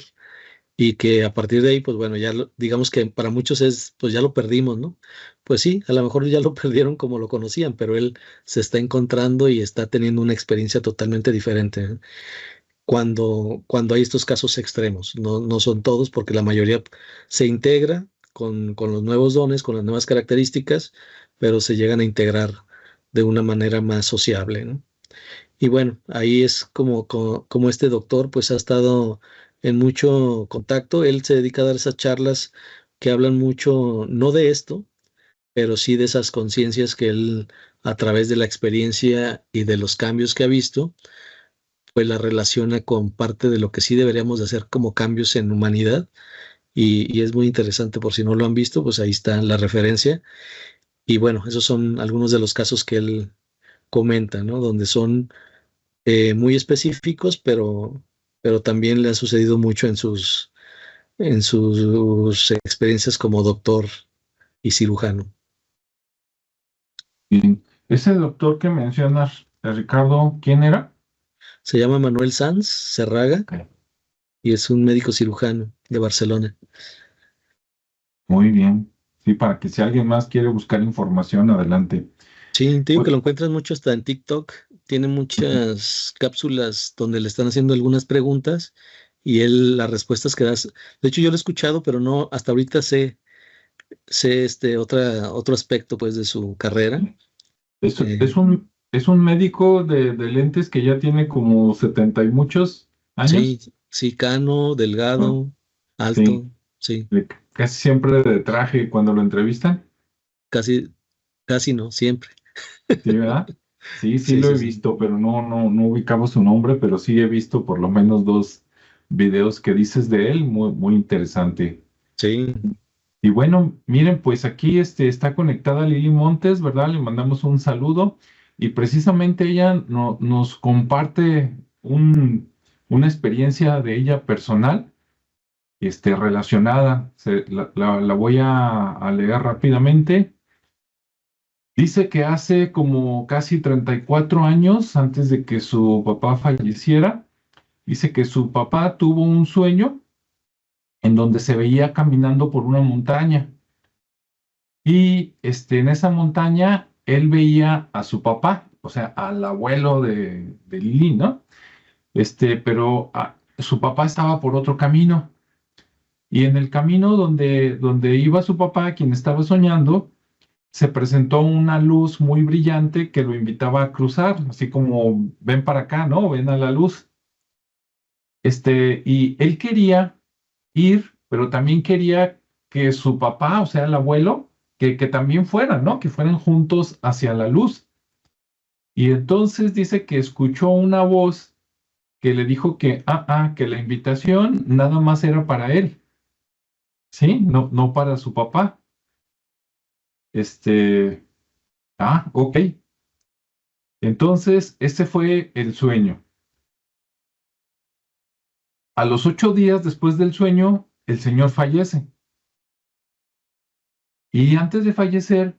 y que a partir de ahí, pues bueno, digamos que para muchos pues ya lo perdimos, ¿no? Pues sí, a lo mejor ya lo perdieron como lo conocían, pero él se está encontrando y está teniendo una experiencia totalmente diferente, ¿eh? Cuando hay estos casos extremos, no son todos, porque la mayoría se integra con los nuevos dones, con las nuevas características, pero se llegan a integrar de una manera más sociable, ¿no? Y bueno, ahí es como este doctor pues ha estado en mucho contacto. Él se dedica a dar esas charlas que hablan mucho, no de esto, pero sí de esas conciencias que él, a través de la experiencia y de los cambios que ha visto, pues la relaciona con parte de lo que sí deberíamos de hacer como cambios en humanidad. Y es muy interesante, por si no lo han visto, pues ahí está la referencia. Y bueno, esos son algunos de los casos que él comenta, ¿no? Donde son muy específicos, pero también le ha sucedido mucho en sus experiencias como doctor y cirujano. Bien. Ese doctor que mencionas, Ricardo, ¿quién era? Se llama Manuel Sanz Serraga Ok. y es un médico cirujano de Barcelona. Muy bien. Sí, para que si alguien más quiere buscar información, adelante. Sí, te digo que Pues, lo encuentras mucho hasta en TikTok. Tiene muchas cápsulas donde le están haciendo algunas preguntas y él las respuestas que das. De hecho, yo lo he escuchado, pero no, hasta ahorita sé otro aspecto pues de su carrera. Eh, es un médico de lentes que ya tiene como 70 y muchos sí, años, sí, cano, ¿no? delgado, Sí, alto, sí, casi siempre de traje cuando lo entrevistan. casi, casi no, siempre. Sí, ¿verdad? Sí, sí Sí, lo he sí, sí. visto, pero no ubicamos su nombre, pero sí he visto por lo menos dos videos que dices de él, muy, muy interesante. Sí, Y bueno, miren, pues aquí está conectada Lili Montes, ¿verdad? Le mandamos un saludo y precisamente ella nos comparte una experiencia de ella personal, relacionada. La voy a leer rápidamente. Dice que hace como casi 34 años, antes de que su papá falleciera, dice que su papá tuvo un sueño en donde se veía caminando por una montaña. Y en esa montaña él veía a su papá, o sea, al abuelo de Lili, ¿no? Pero su papá estaba por otro camino. Y en el camino donde iba su papá, quien estaba soñando, se presentó una luz muy brillante que lo invitaba a cruzar, así como ven para acá, ¿no? Ven a la luz. Y él quería ir, pero también quería que su papá, o sea, el abuelo, que también fueran, ¿no? Que fueran juntos hacia la luz. Y entonces dice que escuchó una voz que le dijo que la invitación nada más era para él, ¿sí? No para su papá. Ok. Entonces, ese fue el sueño. A los 8 días después del sueño, el señor fallece. Y antes de fallecer,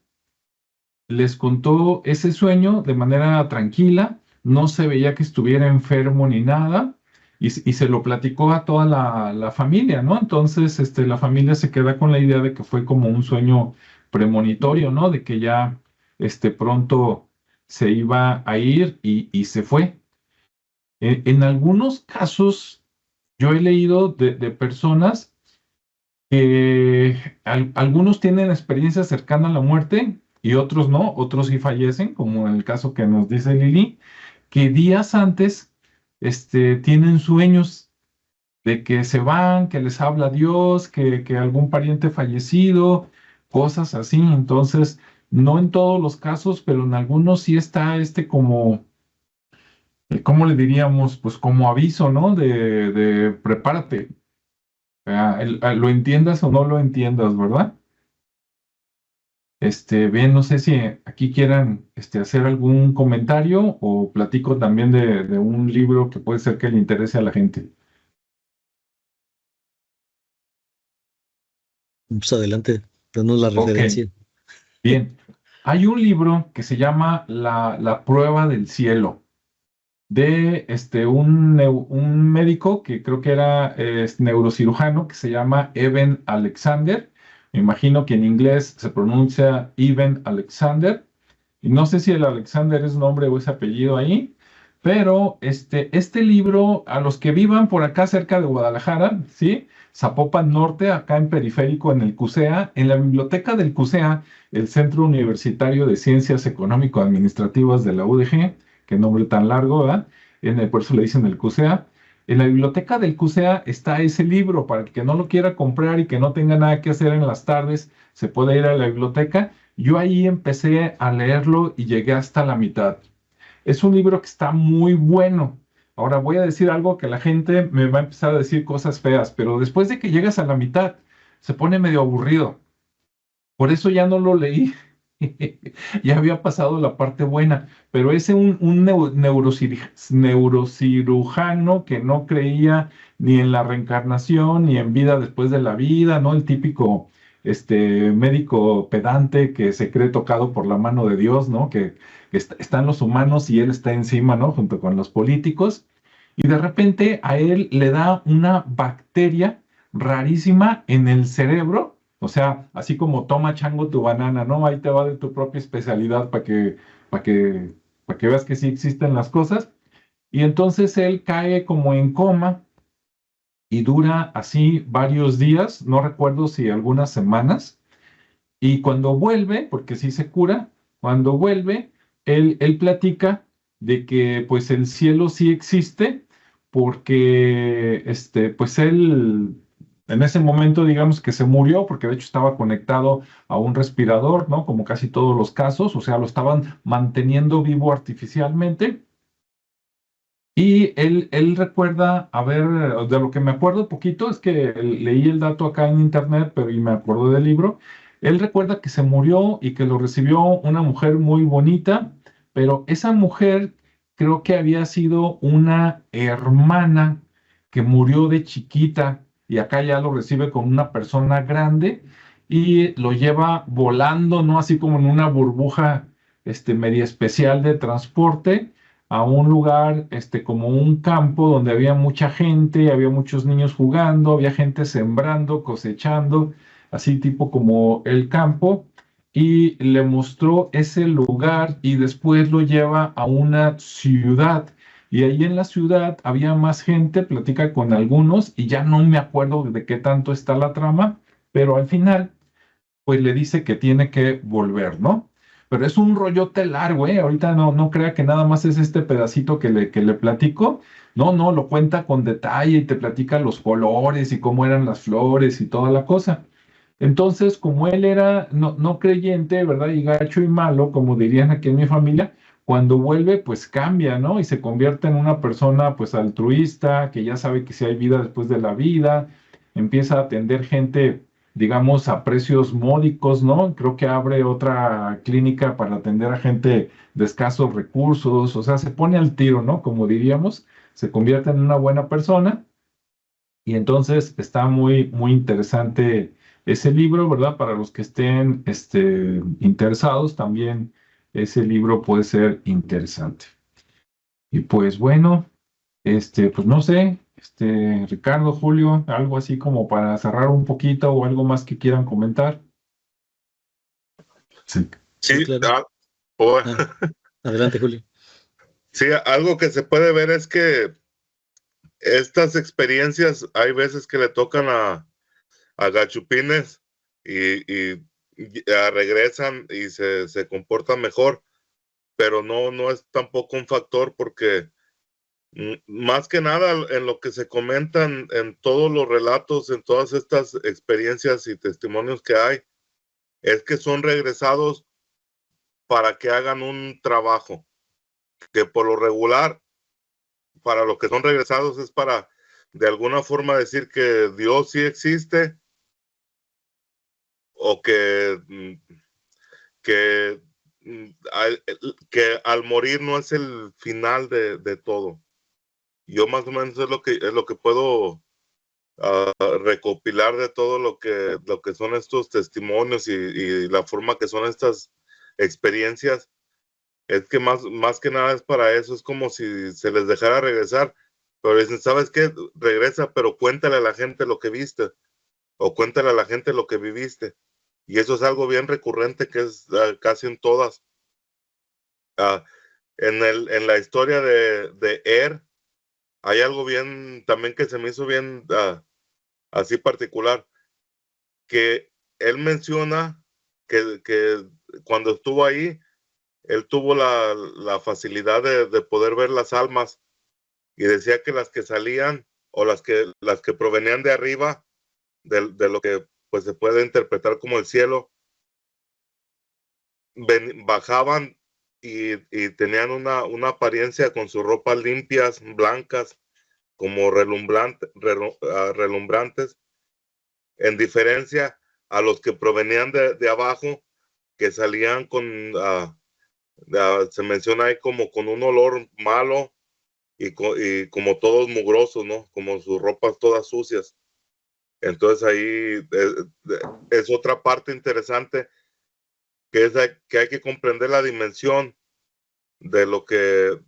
les contó ese sueño de manera tranquila, no se veía que estuviera enfermo ni nada, y se lo platicó a toda la familia, ¿no? Entonces, la familia se queda con la idea de que fue como un sueño premonitorio, ¿no? De que ya, pronto se iba a ir y se fue. En algunos casos, yo he leído de personas que algunos tienen experiencia cercana a la muerte y otros no, otros sí fallecen, como en el caso que nos dice Lili, que días antes tienen sueños de que se van, que les habla Dios, que algún pariente fallecido, cosas así. Entonces, no en todos los casos, pero en algunos sí está como, ¿cómo le diríamos? Pues como aviso, ¿no? De prepárate. Lo entiendas o no lo entiendas, ¿verdad? Bien, no sé si aquí quieran hacer algún comentario o platico también de un libro que puede ser que le interese a la gente. Pues adelante, danos la Ok, referencia. bien. Hay un libro que se llama La prueba del cielo, de un médico que creo que era neurocirujano, que se llama Eben Alexander. Me imagino que en inglés se pronuncia Eben Alexander. Y no sé si el Alexander es nombre o es apellido ahí, pero este libro, a los que vivan por acá cerca de Guadalajara, ¿sí? Zapopan Norte, acá en Periférico, en el CUSEA, en la biblioteca del CUSEA, el Centro Universitario de Ciencias Económico-Administrativas de la UDG, qué nombre tan largo, ¿verdad? Por eso le dicen el CUSEA. En la biblioteca del CUSEA está ese libro, para el que no lo quiera comprar y que no tenga nada que hacer en las tardes, se puede ir a la biblioteca. Yo ahí empecé a leerlo y llegué hasta la mitad. Es un libro que está muy bueno. Ahora voy a decir algo que la gente me va a empezar a decir cosas feas, pero después de que llegas a la mitad, se pone medio aburrido. Por eso ya no lo leí. Ya había pasado la parte buena, pero ese un neurocirujano que no creía ni en la reencarnación ni en vida después de la vida, ¿no? El típico médico pedante que se cree tocado por la mano de Dios, ¿no? Que están los humanos y él está encima, ¿no? Junto con los políticos. Y de repente a él le da una bacteria rarísima en el cerebro, o sea, así como toma chango tu banana, ¿no? Ahí te va de tu propia especialidad para que, para que veas que sí existen las cosas. Y entonces él cae como en coma y dura así varios días, no recuerdo si algunas semanas. Y cuando vuelve, porque sí se cura, cuando vuelve, él platica de que pues el cielo sí existe, porque pues él en ese momento digamos que se murió, porque de hecho estaba conectado a un respirador, ¿no? Como casi todos los casos, o sea, lo estaban manteniendo vivo artificialmente. Y él recuerda, a ver, de lo que me acuerdo poquito, es que leí el dato acá en internet, pero y me acuerdo del libro. Él recuerda que se murió y que lo recibió una mujer muy bonita, pero esa mujer creo que había sido una hermana que murió de chiquita y acá ya lo recibe con una persona grande y lo lleva volando, ¿no? Así como en una burbuja, media especial de transporte a un lugar, como un campo donde había mucha gente, había muchos niños jugando, había gente sembrando, cosechando, así tipo como el campo, y le mostró ese lugar y después lo lleva a una ciudad. Y ahí en la ciudad había más gente, platica con algunos, y ya no me acuerdo de qué tanto está la trama, pero al final pues le dice que tiene que volver, ¿no? Pero es un rollote largo, ¿eh? Ahorita no crea que nada más es este pedacito que le platico. No, lo cuenta con detalle y te platica los colores y cómo eran las flores y toda la cosa. Entonces, como él era no creyente, ¿verdad? Y gacho y malo, como dirían aquí en mi familia, cuando vuelve, pues cambia, ¿no? Y se convierte en una persona, pues altruista, que ya sabe que si hay vida después de la vida, empieza a atender gente, digamos, a precios módicos, ¿no? Creo que abre otra clínica para atender a gente de escasos recursos, o sea, se pone al tiro, ¿no? Como diríamos, se convierte en una buena persona y entonces está muy interesante ese libro, ¿verdad? Para los que estén interesados, también ese libro puede ser interesante. Y pues bueno, pues no sé, Ricardo, Julio, algo así como para cerrar un poquito o algo más que quieran comentar. Sí. Sí, Sí, claro. Adelante, Julio. sí, algo que se puede ver es que estas experiencias hay veces que le tocan a gachupines y regresan y se comportan mejor, pero no es tampoco un factor porque más que nada en lo que se comentan en todos los relatos, en todas estas experiencias y testimonios que hay, es que son regresados para que hagan un trabajo, que por lo regular, para lo que son regresados es para de alguna forma decir que Dios sí existe o que, que al morir no es el final de todo. Yo más o menos es lo que puedo recopilar de todo lo que son estos testimonios y la forma que son estas experiencias. Es que más que nada es para eso, es como si se les dejara regresar, pero dicen, ¿sabes qué? Regresa, pero cuéntale a la gente lo que viste, o cuéntale a la gente lo que viviste. Y eso es algo bien recurrente que es casi en todas. En la historia de hay algo bien, también que se me hizo bien así particular, que él menciona que cuando estuvo ahí, él tuvo la facilidad de poder ver las almas y decía que las que salían o las que provenían de arriba, de lo que pues se puede interpretar como el cielo, bajaban y tenían una apariencia con sus ropas limpias, blancas, como relumbrantes, en diferencia a los que provenían de abajo, que salían con, se menciona ahí como con un olor malo y como todos mugrosos, ¿no? Como sus ropas todas sucias. Entonces ahí es otra parte interesante que hay que comprender la dimensión de lo que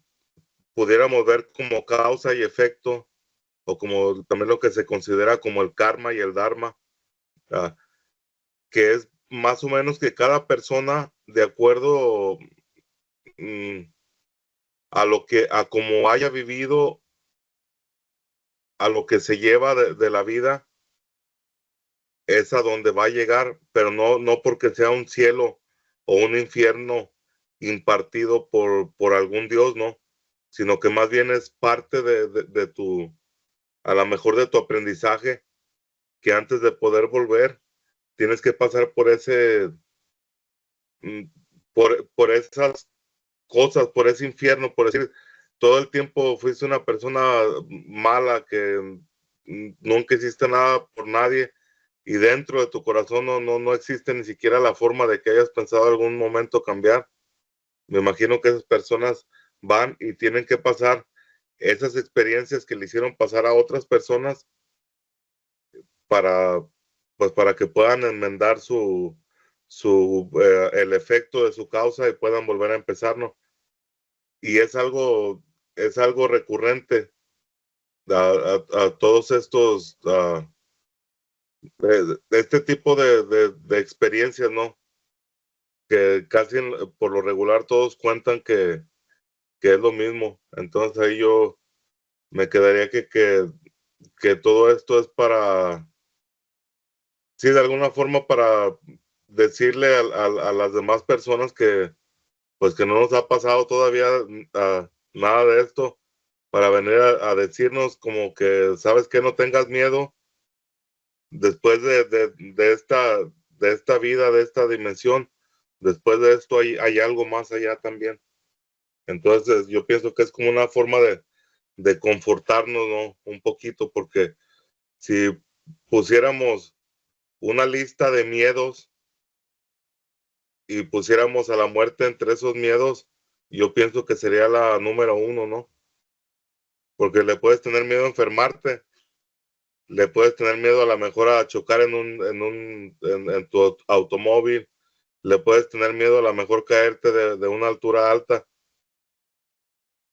pudiéramos ver como causa y efecto, o como también lo que se considera como el karma y el dharma, uh, que es más o menos que cada persona, de acuerdo a como haya vivido, a lo que se lleva de la vida, es a donde va a llegar, pero no porque sea un cielo o un infierno impartido por algún Dios, no, sino que más bien es parte de tu, a lo mejor de tu aprendizaje, que antes de poder volver, tienes que pasar por por esas cosas, por ese infierno, por decir, todo el tiempo fuiste una persona mala, que nunca hiciste nada por nadie, y dentro de tu corazón no existe ni siquiera la forma de que hayas pensado algún momento cambiar. Me imagino que esas personas van y tienen que pasar esas experiencias que le hicieron pasar a otras personas para, pues para que puedan enmendar el efecto de su causa y puedan volver a empezar, ¿no? Y es algo recurrente a todos estos, de este tipo de experiencias, ¿no? Que casi por lo regular todos cuentan que es lo mismo. Entonces ahí yo me quedaría que todo esto es para, sí, de alguna forma para decirle a las demás personas que, pues que no nos ha pasado todavía nada de esto, para venir a decirnos como que, ¿sabes qué? No tengas miedo. Después de esta vida, de esta dimensión, después de esto hay algo más allá también. Entonces yo pienso que es como una forma de confortarnos, ¿no? Un poquito, porque si pusiéramos una lista de miedos y pusiéramos a la muerte entre esos miedos, yo pienso que sería la número 1, ¿no? Porque le puedes tener miedo a enfermarte, le puedes tener miedo a lo mejor a chocar en tu automóvil, le puedes tener miedo a lo mejor caerte de una altura alta,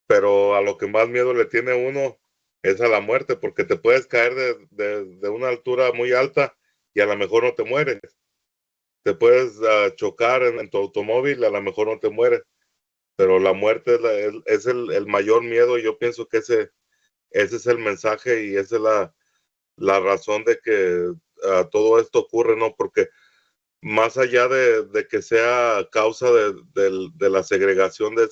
pero a lo que más miedo le tiene uno es a la muerte, porque te puedes caer de una altura muy alta y a lo mejor no te mueres. Te puedes chocar en tu automóvil, a lo mejor no te mueres, pero la muerte es el mayor miedo, y yo pienso que ese es el mensaje y esa es la razón de que todo esto ocurre, ¿no? Porque más allá de que sea causa de la segregación de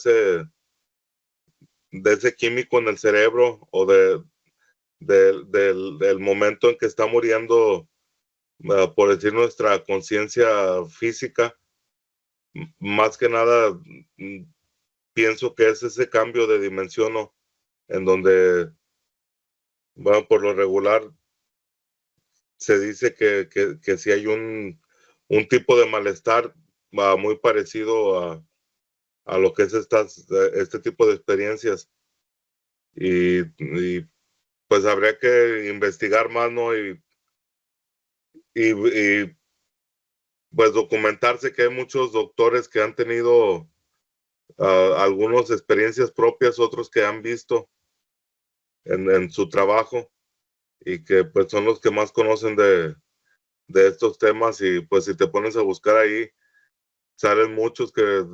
ese químico en el cerebro o del momento en que está muriendo, por decir, nuestra conciencia física, más que nada pienso que es ese cambio de dimensión, ¿no? En donde, bueno, por lo regular se dice que si hay un tipo de malestar muy parecido a lo que es este tipo de experiencias. Y pues habría que investigar más, ¿no? Y pues documentarse, que hay muchos doctores que han tenido algunas experiencias propias, otros que han visto en su trabajo y que pues son los que más conocen de estos temas. Y pues si te pones a buscar ahí, salen muchos que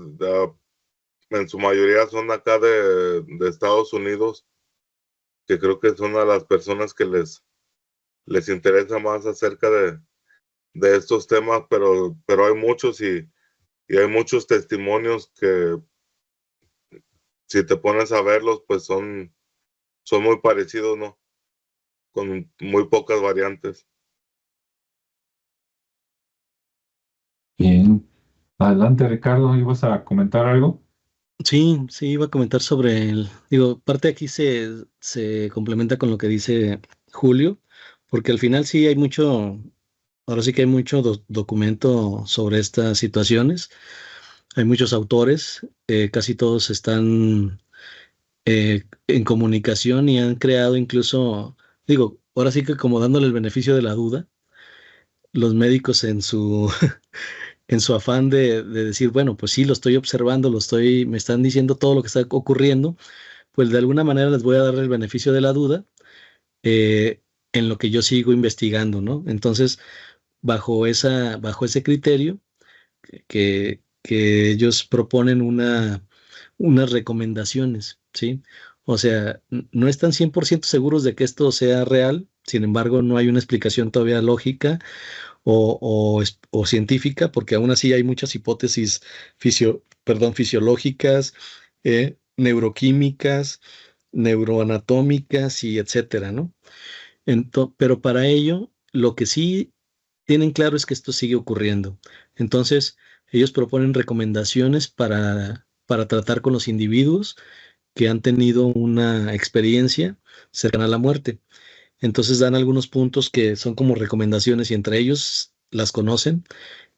en su mayoría son acá de Estados Unidos, que creo que son a las personas que les interesa más acerca de estos temas, pero hay muchos y hay muchos testimonios que si te pones a verlos, pues son muy parecidos, ¿no? Con muy pocas variantes. Bien. Adelante, Ricardo, ¿ibas a comentar algo? Sí, sí, iba a comentar sobre parte aquí se complementa con lo que dice Julio, porque al final sí hay mucho, ahora sí que hay mucho documento sobre estas situaciones, hay muchos autores, casi todos están en comunicación y han creado incluso, ahora sí que como dándole el beneficio de la duda, los médicos en su en su afán de decir, bueno, pues sí, lo estoy observando, me están diciendo todo lo que está ocurriendo, pues de alguna manera les voy a dar el beneficio de la duda eh, en lo que yo sigo investigando, ¿no? Entonces, bajo ese criterio, que ellos proponen unas recomendaciones, ¿sí? O sea, no están 100% seguros de que esto sea real, sin embargo, no hay una explicación todavía lógica o científica, porque aún así hay muchas hipótesis fisiológicas, neuroquímicas, neuroanatómicas y etcétera, ¿no? Pero para ello, lo que sí tienen claro es que esto sigue ocurriendo. Entonces, ellos proponen recomendaciones para tratar con los individuos que han tenido una experiencia cercana a la muerte. Entonces dan algunos puntos que son como recomendaciones y entre ellos las conocen.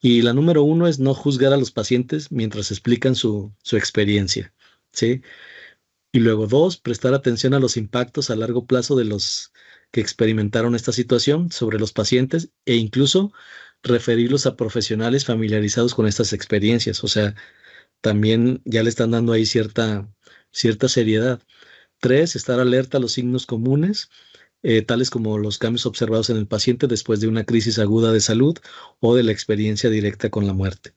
Y la número 1 es no juzgar a los pacientes mientras explican su experiencia, ¿sí? Y luego 2, prestar atención a los impactos a largo plazo de los que experimentaron esta situación sobre los pacientes e incluso referirlos a profesionales familiarizados con estas experiencias. O sea, también ya le están dando ahí cierta seriedad. 3, estar alerta a los signos comunes, tales como los cambios observados en el paciente después de una crisis aguda de salud o de la experiencia directa con la muerte.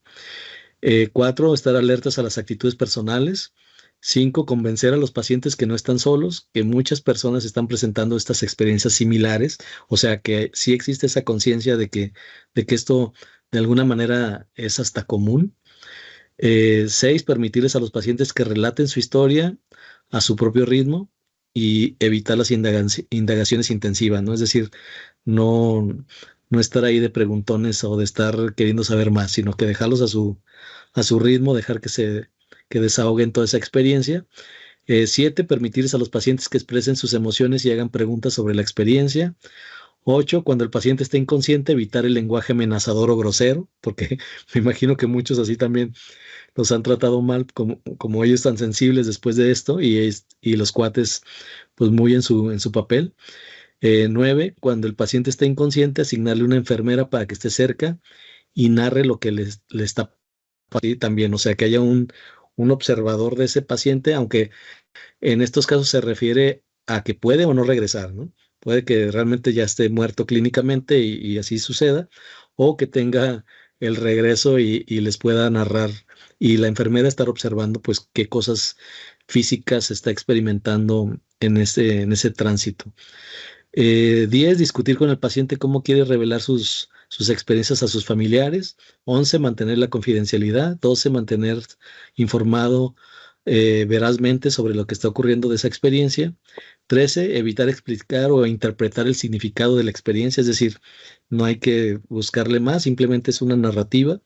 4, estar alertas a las actitudes personales. 5, convencer a los pacientes que no están solos, que muchas personas están presentando estas experiencias similares, o sea que sí existe esa conciencia de que esto de alguna manera es hasta común. 6, permitirles a los pacientes que relaten su historia a su propio ritmo y evitar las indagaciones intensivas, ¿no? Es decir, no estar ahí de preguntones o de estar queriendo saber más, sino que dejarlos a su ritmo, dejar que desahoguen toda esa experiencia. 7, permitirles a los pacientes que expresen sus emociones y hagan preguntas sobre la experiencia. 8, cuando el paciente esté inconsciente, evitar el lenguaje amenazador o grosero, porque me imagino que muchos así también los han tratado mal, como ellos tan sensibles después de esto, y los cuates, pues muy en su papel. 9, cuando el paciente está inconsciente, asignarle una enfermera para que esté cerca y narre lo que le está pasando también, o sea, que haya un observador de ese paciente, aunque en estos casos se refiere a que puede o no regresar, ¿no? Puede que realmente ya esté muerto clínicamente y así suceda, o que tenga el regreso y les pueda narrar y la enfermera estar observando pues qué cosas física se está experimentando en ese tránsito. 10, discutir con el paciente cómo quiere revelar sus experiencias a sus familiares. 11, mantener la confidencialidad. 12, mantener informado verazmente sobre lo que está ocurriendo de esa experiencia. 13, evitar explicar o interpretar el significado de la experiencia, es decir, no hay que buscarle más, simplemente es una narrativa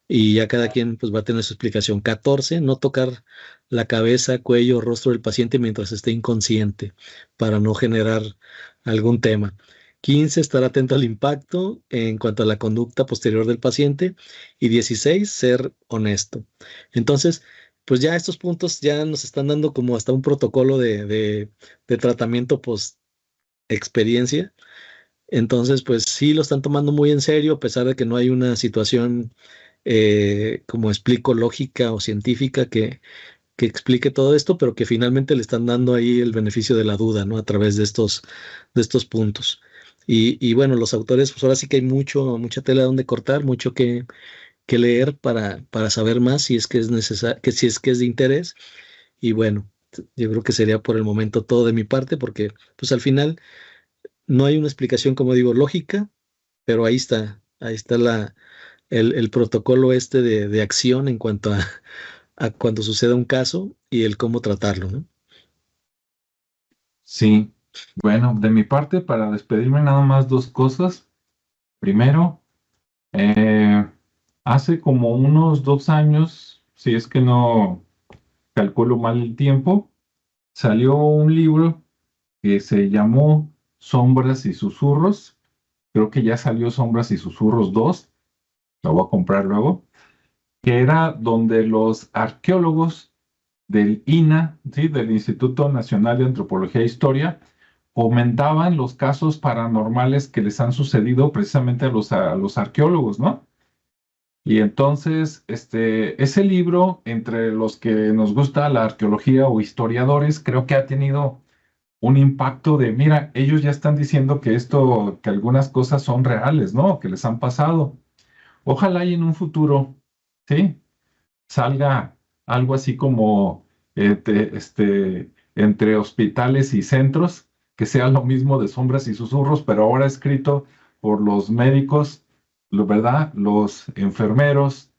y ya cada quien pues va a tener su explicación. 14, no tocar la cabeza, cuello, rostro del paciente mientras esté inconsciente para no generar algún tema. 15, estar atento al impacto en cuanto a la conducta posterior del paciente. Y 16, ser honesto. Entonces, pues ya estos puntos ya nos están dando como hasta un protocolo de tratamiento post experiencia. Entonces, pues sí lo están tomando muy en serio, a pesar de que no hay una situación, como explico, lógica o científica que explique todo esto, pero que finalmente le están dando ahí el beneficio de la duda, ¿no? A través de estos puntos. Y bueno, los autores, pues ahora sí que hay mucha tela donde cortar, mucho que leer para saber más si es que es necesario, si es que es de interés. Y bueno, yo creo que sería por el momento todo de mi parte, porque pues al final no hay una explicación, como digo, lógica, pero ahí está el protocolo de acción en cuanto a cuando suceda un caso y el cómo tratarlo, ¿no? Sí, bueno, de mi parte, para despedirme nada más 2 cosas. Primero, hace como unos 2 años, si es que no calculo mal el tiempo, salió un libro que se llamó Sombras y Susurros. Creo que ya salió Sombras y Susurros 2, lo voy a comprar luego, que era donde los arqueólogos del INA, ¿sí? Del Instituto Nacional de Antropología e Historia, comentaban los casos paranormales que les han sucedido precisamente a los arqueólogos, ¿no? Y entonces, ese libro, entre los que nos gusta la arqueología o historiadores, creo que ha tenido un impacto de, mira, ellos ya están diciendo que algunas cosas son reales, ¿no? Que les han pasado. Ojalá y en un futuro, ¿sí? Salga algo así como entre hospitales y centros, que sea lo mismo de Sombras y Susurros, pero ahora escrito por los médicos, ¿verdad? Los enfermeros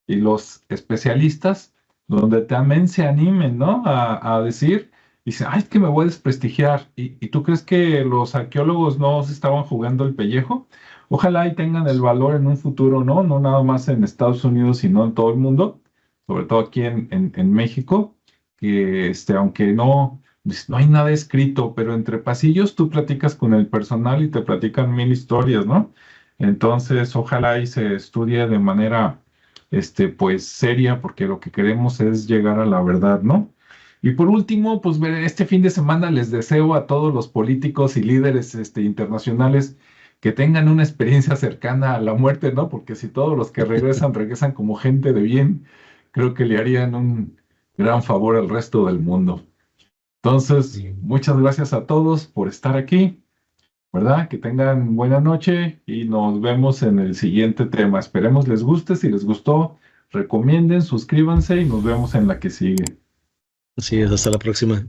y los especialistas, donde también se animen, ¿no? A decir, dice, ay, es que me voy a desprestigiar. ¿Y tú crees que los arqueólogos no se estaban jugando el pellejo? Ojalá y tengan el valor en un futuro, ¿no? No nada más en Estados Unidos, sino en todo el mundo, sobre todo aquí en México, que aunque no, pues, no hay nada escrito, pero entre pasillos tú platicas con el personal y te platican 1000 historias, ¿no? Entonces, ojalá y se estudie de manera, pues, seria, porque lo que queremos es llegar a la verdad, ¿no? Y por último, pues este fin de semana les deseo a todos los políticos y líderes internacionales que tengan una experiencia cercana a la muerte, ¿no? Porque si todos los que regresan como gente de bien, creo que le harían un gran favor al resto del mundo. Entonces, muchas gracias a todos por estar aquí, ¿verdad? Que tengan buena noche y nos vemos en el siguiente tema. Esperemos les guste. Si les gustó, recomienden, suscríbanse y nos vemos en la que sigue. Así es, hasta la próxima.